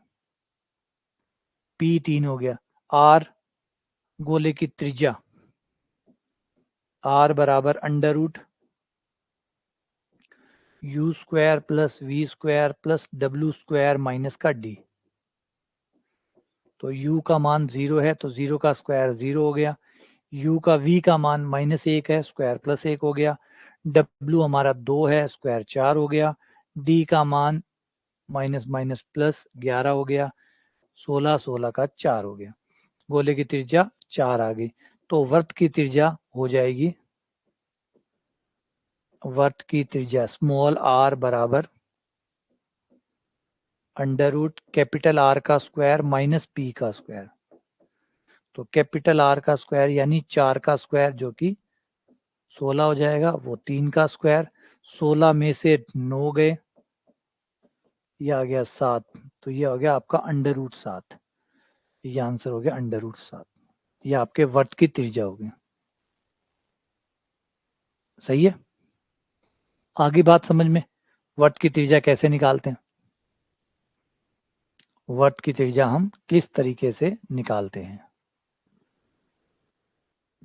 S1: P 3 हो गया। R गोले की त्रिज्या, R बराबर √U² plus V² plus W² minus का D, तो U का मान 0 है तो 0 का स्क्वायर 0 हो गया, U का V का मान -1 है, स्क्वायर +1 हो गया, W हमारा 2 है, स्क्वायर 4 हो गया, D का मान माइनस माइनस प्लस 11 हो गया, 16 16 का 4 हो गया, गोले की त्रिज्या 4 आ गई, तो वर्त की त्रिज्या हो जाएगी, वर्त की त्रिज्या स्मॉल r बराबर कैपिटल R का स्क्वायर माइनस P का स्क्वायर, तो कैपिटल R का स्क्वायर यानी 4 का स्क्वायर जो कि 16 हो जाएगा, वो 3 का स्क्वायर, 16 में से 9 गए, ये आ गया 7, तो ये हो गया आपका √7, ये आंसर हो गया √7, ये आपके वर्त की त्रिज्या होगी। सही है, आगे बात समझ में, वर्त की त्रिज्या कैसे निकालते हैं, वर्त की त्रिज्या हम किस तरीके से निकालते हैं,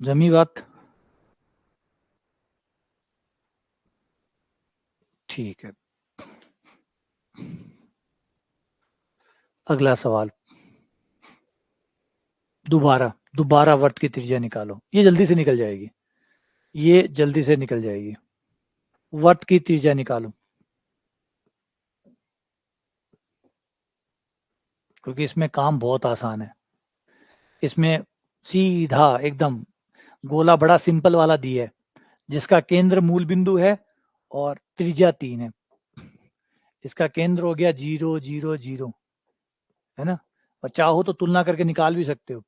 S1: जमी बात, ठीक है। अगला सवाल, दोबारा दोबारा वर्त की त्रिज्या निकालो, ये जल्दी से निकल जाएगी, ये जल्दी से निकल जाएगी, वर्त की त्रिज्या निकालो, क्योंकि इसमें काम बहुत आसान है, इसमें सीधा एकदम गोला बड़ा सिंपल वाला दिया है, जिसका केंद्र मूल बिंदु है और त्रिज्या 3 है, इसका केंद्र हो गया 0 0 0, है ना, और चाहो तो तुलना करके निकाल भी सकते हो,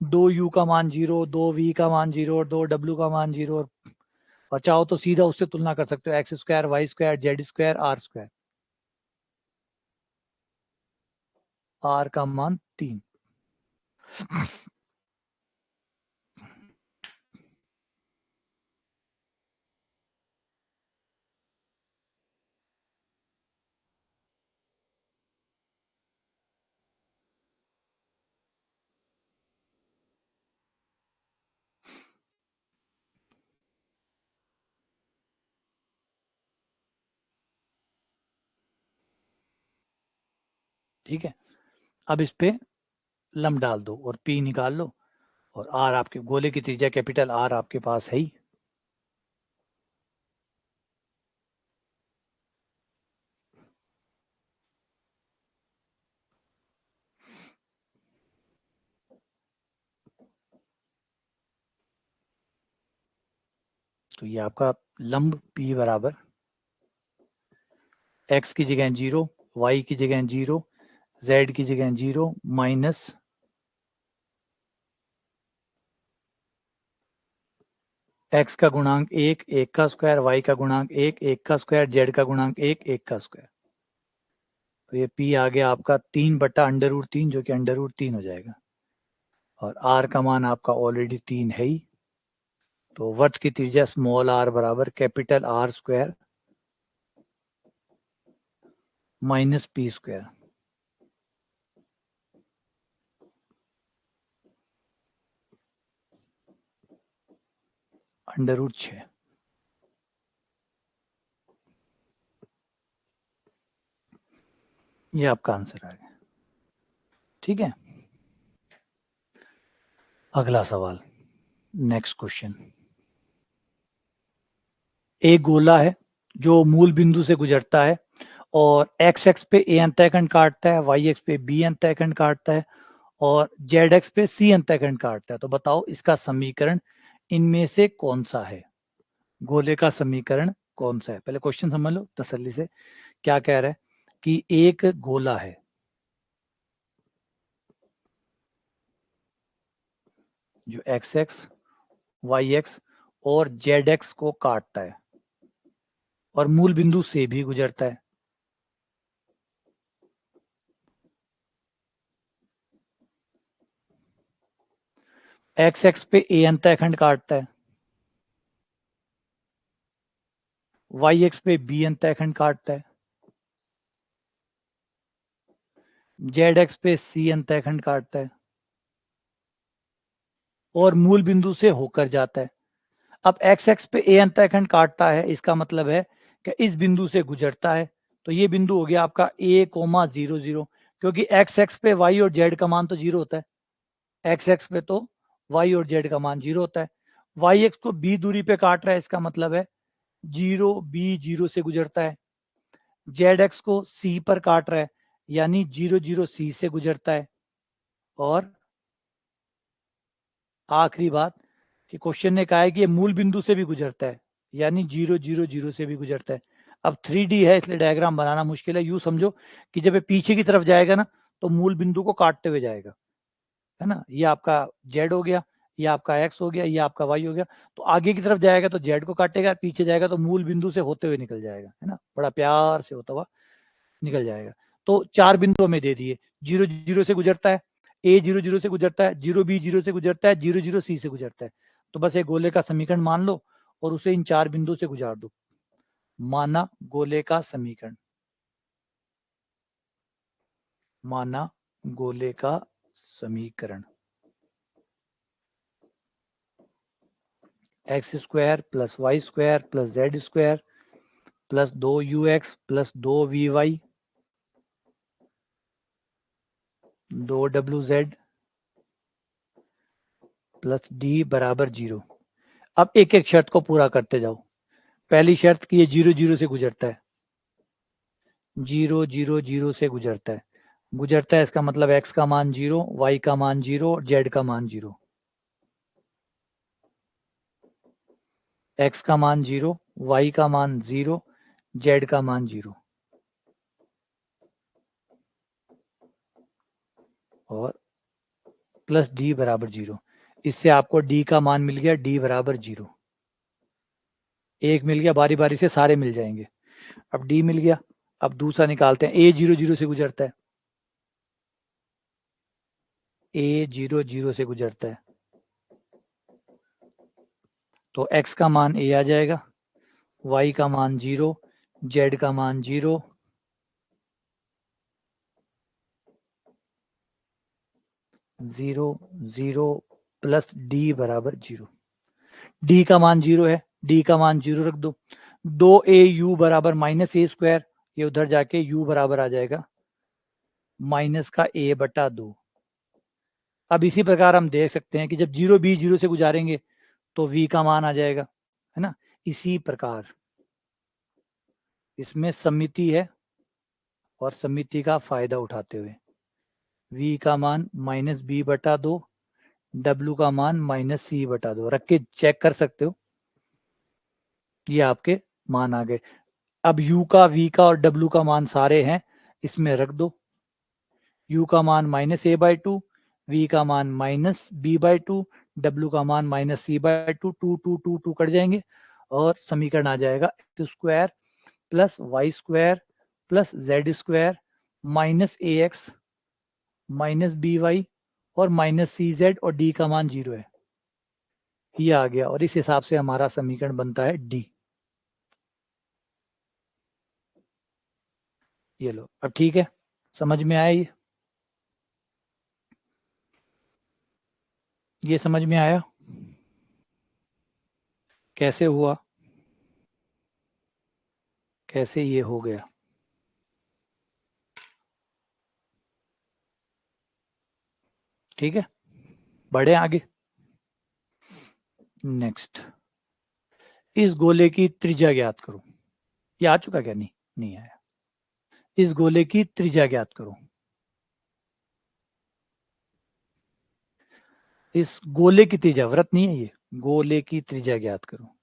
S1: 2U का मान 0, 2V का मान 0 और 2W का मान 0, और चाहो तो सीधा उससे तुलना कर सकते हो, x² y² z² r², r का मान 3। ठीक है, अब इस पे लंब डाल दो और P निकाल लो, और R आपके गोले की त्रिज्या कैपिटल R आपके पास है ही। तो ये आपका लंब P बराबर x की जगह 0, y की जगह 0, z की जगह 0 माइनस x का गुणांक 1, 1 का स्क्वायर, y का गुणांक 1, 1 का स्क्वायर, z का गुणांक 1, 1 का स्क्वायर। तो ये P आ गया आपका 3/√3, जो कि √3 हो जाएगा, और R का मान आपका ऑलरेडी 3 है ही। तो वृत्त की त्रिज्या स्मॉल r बराबर capital R square minus P square √6। ये आपका आंसर आ गया। ठीक है, अगला सवाल, नेक्स्ट क्वेश्चन। एक गोला है जो मूल बिंदु से गुजरता है और एक्स एक्स पे ए अंतःखंड काटता है, वाई एक्स पे बी अंतःखंड काटता है, और जेड एक्स पे सी अंतःखंड काटता है। तो बताओ इसका समीकरण इनमें से कौन सा है? गोले का समीकरण कौन सा है? पहले क्वेश्चन समझ लो तसल्ली से। क्या कह रहा है कि एक गोला है जो एक्स एक्स, वाई एक्स और जेड एक्स को काटता है और मूल बिंदु से भी गुजरता है। एक्स एक्स पे ए अंतःखंड काटता है, वाई एक्स पे बी अंतःखंड काटता है, जेड एक्स पे सी अंतःखंड काटता है और मूल बिंदु से होकर जाता है। अब एक्स एक्स पे ए अंतःखंड काटता है, इसका मतलब है कि इस बिंदु से गुजरता है। तो ये बिंदु हो गया आपका A,0,0, क्योंकि एक्स एक्स पे वाई और जेड का मान तो 0 होता है। एक्स एक्स पे तो वाई और जेड का मान 0 होता है। वाई एक्स को बी दूरी पे काट रहा है, इसका मतलब है 0 B 0 से गुजरता है। जेड एक्स को सी पर काट रहा है, यानी 0 0 C से गुजरता है। और आखिरी बात कि क्वेश्चन ने कहा है कि ये मूल बिंदु से भी गुजरता है, यानी 0 0 0 से भी गुजरता है। अब 3D है इसलिए डायग्राम बनाना मुश्किल है। यूं समझो कि जब ये पीछे की तरफ जाएगा ना तो मूल बिंदु को काटते हुए जाएगा, है ना। ये आपका जेड हो गया, ये आपका एक्स हो गया, ये आपका वाई हो गया। तो आगे की तरफ जाएगा तो जेड को काटेगा, पीछे जाएगा तो मूल बिंदु से होते हुए निकल जाएगा, है ना, बड़ा प्यार से होता हुआ निकल जाएगा। तो 4 बिंदुओं में दे दिए। 0 0 से गुजरता है, A 0 0 से गुजरता है, 0 B 0 से गुजरता है, 0 0 C से गुजरता है। तो बस एक गोले का समीकरण मान लो और उसे इन 4 बिंदुओं से गुजार दो। माना गोले का समीकरण, माना गोले का समीकरण x square plus y square plus z square plus 2ux plus 2vy 2wz plus d बराबर 0। अब एक एक शर्त को पूरा करते जाओ। पहली शर्त कि ये 0 0 से गुजरता है, 0 0 0 से गुजरता है, इसका मतलब x का मान 0, y का मान 0, z का मान 0। x का मान 0, y का मान 0, z का मान 0, और प्लस d बराबर 0। इससे आपको d का मान मिल गया, d बराबर 0। एक मिल गया, बारी बारी से सारे मिल जाएंगे। अब d मिल गया, अब दूसरा निकालते हैं। a 0 0 से गुजरता है, a 0 0 से गुजरता है, तो x का मान a आ जाएगा, y का मान 0, z का मान 0, 0 0 प्लस d बराबर 0। d का मान 0 है, d का मान 0 रख दो। 2au बराबर -a स्क्वायर, ये उधर जाके u बराबर आ जाएगा माइनस का a बटा 2। अब इसी प्रकार हम देख सकते हैं कि जब 0b 0 से गुजारेंगे तो v का मान आ जाएगा, है ना। इसी प्रकार इसमें समिति है और समिति का फायदा उठाते हुए v का मान माइनस बी बटा 2, w का मान माइनस सी बटा 2 रख के चेक कर सकते हो। ये आपके मान आ गए। अब u का, v का और w का मान सारे हैं, इसमें रख दो। u का मान माइनस ए बाई 2, v का मान माइनस बी बाई 2, w का मान माइनस सी बाई 2, 2 2 2 2 कट जाएंगे और समीकरण आ जाएगा x square plus y square plus z square minus a x minus b y और माइनस सी जेड और डी का मान 0 है। ये आ गया और इस हिसाब से हमारा समीकरण बनता है डी। ये लो, अब ठीक है, समझ में आया ये समझ में आया कैसे हुआ, कैसे ये हो गया। ठीक है, बढ़े आगे। नेक्स्ट, इस गोले की त्रिज्या ज्ञात करो। ये आ चुका क्या? नहीं, नहीं आया। इस गोले की त्रिज्या ज्ञात करो। इस गोले की त्रिज्या, वृत्त नहीं है ये, गोले की त्रिज्या ज्ञात करो।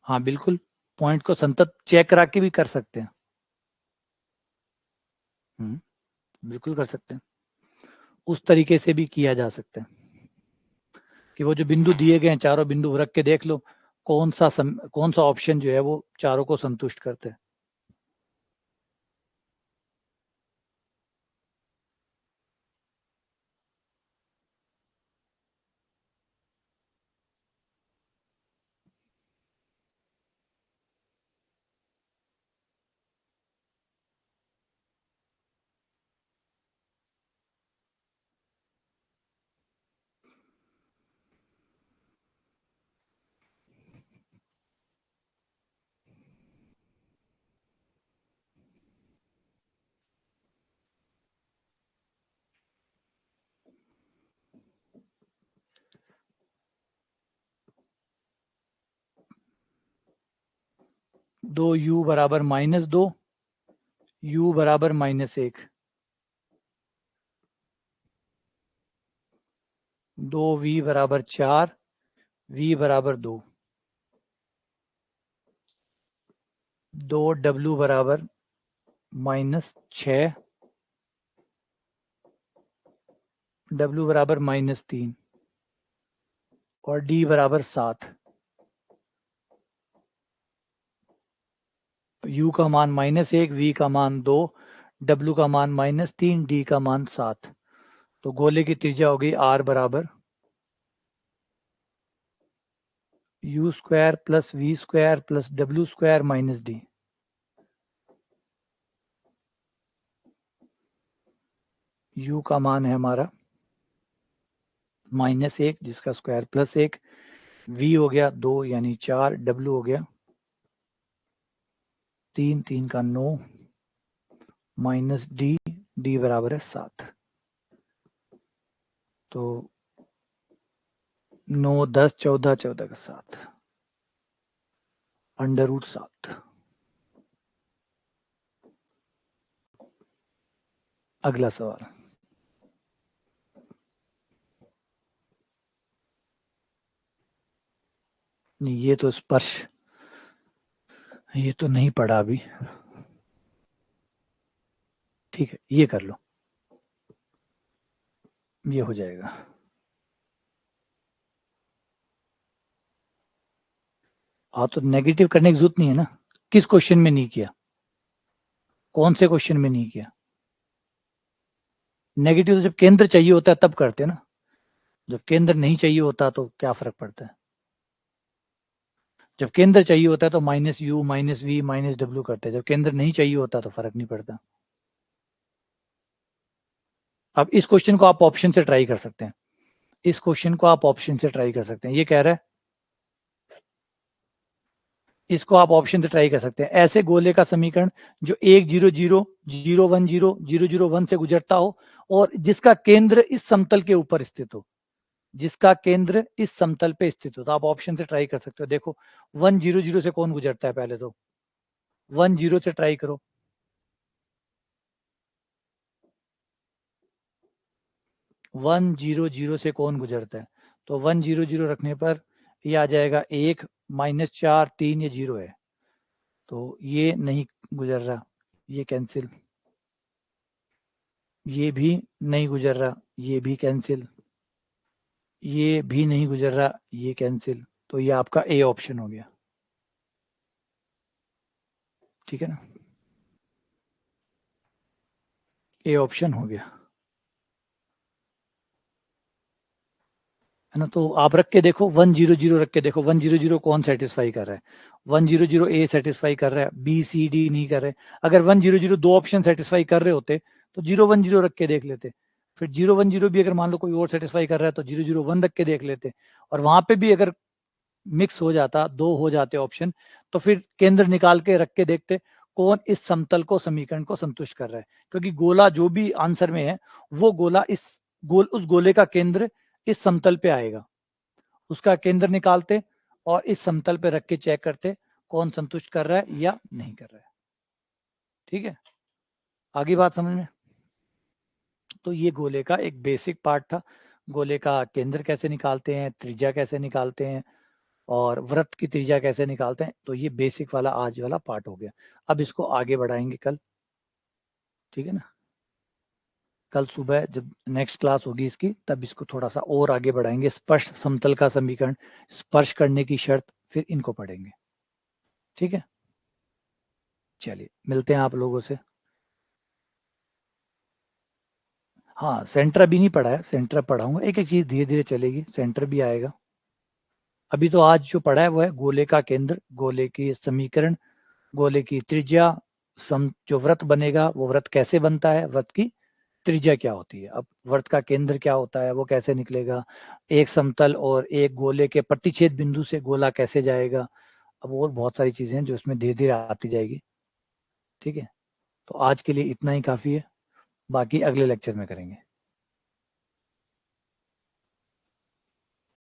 S1: हाँ बिल्कुल, पॉइंट को संतत चेक करा के भी कर सकते हैं। बिल्कुल कर सकते हैं, उस तरीके से भी किया जा सकता है कि वो जो बिंदु दिए गए हैं, चारों बिंदु रख के देख लो कौन सा ऑप्शन जो है वो चारों को संतुष्ट करता है। दो u बराबर -2, u बराबर -1, 2v बराबर 4, v बराबर 2, 2w बराबर -6, w बराबर -3 और d बराबर 7। u का मान -1, v का मान 2, w का मान -3, d का मान 7। तो गोले की त्रिज्या हो गई r बराबर u square plus v square plus w square minus D. u का मान है हमारा -1 जिसका स्क्वायर +1, v हो गया 2 यानी 4, w हो गया 3, 3 का 9 माइनस d बराबर है 7। तो 9 10 14, 14 का 7, √7। अगला सवाल। नहीं, ये तो स्पर्श, ये तो नहीं पढ़ा अभी। ठीक है, ये कर लो, ये हो जाएगा। हाँ, तो नेगेटिव करने की जरूरत नहीं है ना। किस क्वेश्चन में नहीं किया? कौन से क्वेश्चन में नहीं किया? नेगेटिव तो जब केंद्र चाहिए होता है तब करते हैं ना, जब केंद्र नहीं चाहिए होता तो क्या फर्क पड़ता है। जब केंद्र चाहिए होता है तो minus u minus v minus डब्ल्यू करते हैं, जब केंद्र नहीं चाहिए होता तो फर्क नहीं पड़ता। अब इस क्वेश्चन को आप ऑप्शन से ट्राई कर सकते हैं, इस क्वेश्चन को आप ऑप्शन से ट्राई कर सकते हैं। ये कह रहा है, इसको आप ऑप्शन से ट्राई कर सकते हैं, ऐसे गोले का समीकरण जो 1 0 0 0 1 0 0 0 1 से गुजरता हो और जिसका केंद्र इस समतल के ऊपर स्थित हो, जिसका केंद्र इस समतल पे स्थित हो। तो आप ऑप्शन से ट्राई कर सकते हो। देखो 1 0 0 से कौन गुजरता है, पहले तो 1 0 से ट्राई करो। 1 0 0 से कौन गुजरता है, तो 1 0 0 रखने पर ये आ जाएगा 1 -4 3, ये 0 है, तो ये नहीं गुजर रहा, ये कैंसिल, ये भी नहीं गुजर रहा, ये भी कैंसिल, ये भी नहीं गुजर रहा, ये कैंसिल। तो ये आपका ए ऑप्शन हो गया, ठीक है ना, ए ऑप्शन हो गया, है ना। तो आप रख के देखो 1 0 0 रख के देखो, 1 0 0 कौन सेटिस्फाई कर रहा है, 1 0 0 ए सेटिस्फाई कर रहा है, बी सी डी नहीं कर रहे। अगर 1 0 0 दो ऑप्शन सेटिस्फाई कर रहे होते तो 0 1 0 रख के देख लेते, फिर 0 1 0 भी अगर मान लो कोई और सेटिस्फाई कर रहा है तो 0 0 1 रख के देख लेते, और वहां पे भी अगर मिक्स हो जाता, दो हो जाते ऑप्शन, तो फिर केंद्र निकाल के रख के देखते कौन इस समतल को समीकरण को संतुष्ट कर रहा है, क्योंकि गोला जो भी आंसर में है वो गोला उस गोले का केंद्र इस समतल पे आएगा, उसका केंद्र निकालते और इस समतल पे रख के चेक करते कौन संतुष्ट कर रहा है या नहीं कर रहा है। ठीक है, आगे बात समझ में। तो ये गोले का एक बेसिक पार्ट था, गोले का केंद्र कैसे निकालते हैं, त्रिज्या कैसे निकालते हैं, और वृत्त की त्रिज्या कैसे निकालते हैं। तो ये बेसिक वाला आज वाला पार्ट हो गया। अब इसको आगे बढ़ाएंगे कल, ठीक है ना। कल सुबह जब नेक्स्ट क्लास होगी इसकी, तब इसको थोड़ा सा और आगे बढ़ाएंगे, स्पर्श समतल का समीकरण, स्पर्श करने की शर्त, फिर इनको पढ़ेंगे, ठीक है। चलिए मिलते हैं आप लोगों से। हाँ सेंटर अभी नहीं पढ़ा है, सेंटर पढ़ाऊंगा, एक एक चीज धीरे धीरे चलेगी, सेंटर भी आएगा। अभी तो आज जो पढ़ा है वो है गोले का केंद्र, गोले की समीकरण, गोले की त्रिज्या, जो वृत्त बनेगा वो वृत्त कैसे बनता है, वृत्त की त्रिज्या क्या होती है, अब वृत्त का केंद्र क्या होता है वो कैसे निकलेगा, एक समतल और एक गोले के प्रतिच्छेद बिंदु से गोला कैसे जाएगा। अब और बहुत सारी चीजें हैं जो इसमें धीरे धीरे आती जाएगी, ठीक है। तो आज के लिए इतना ही काफी है, बाकी अगले लेक्चर में करेंगे।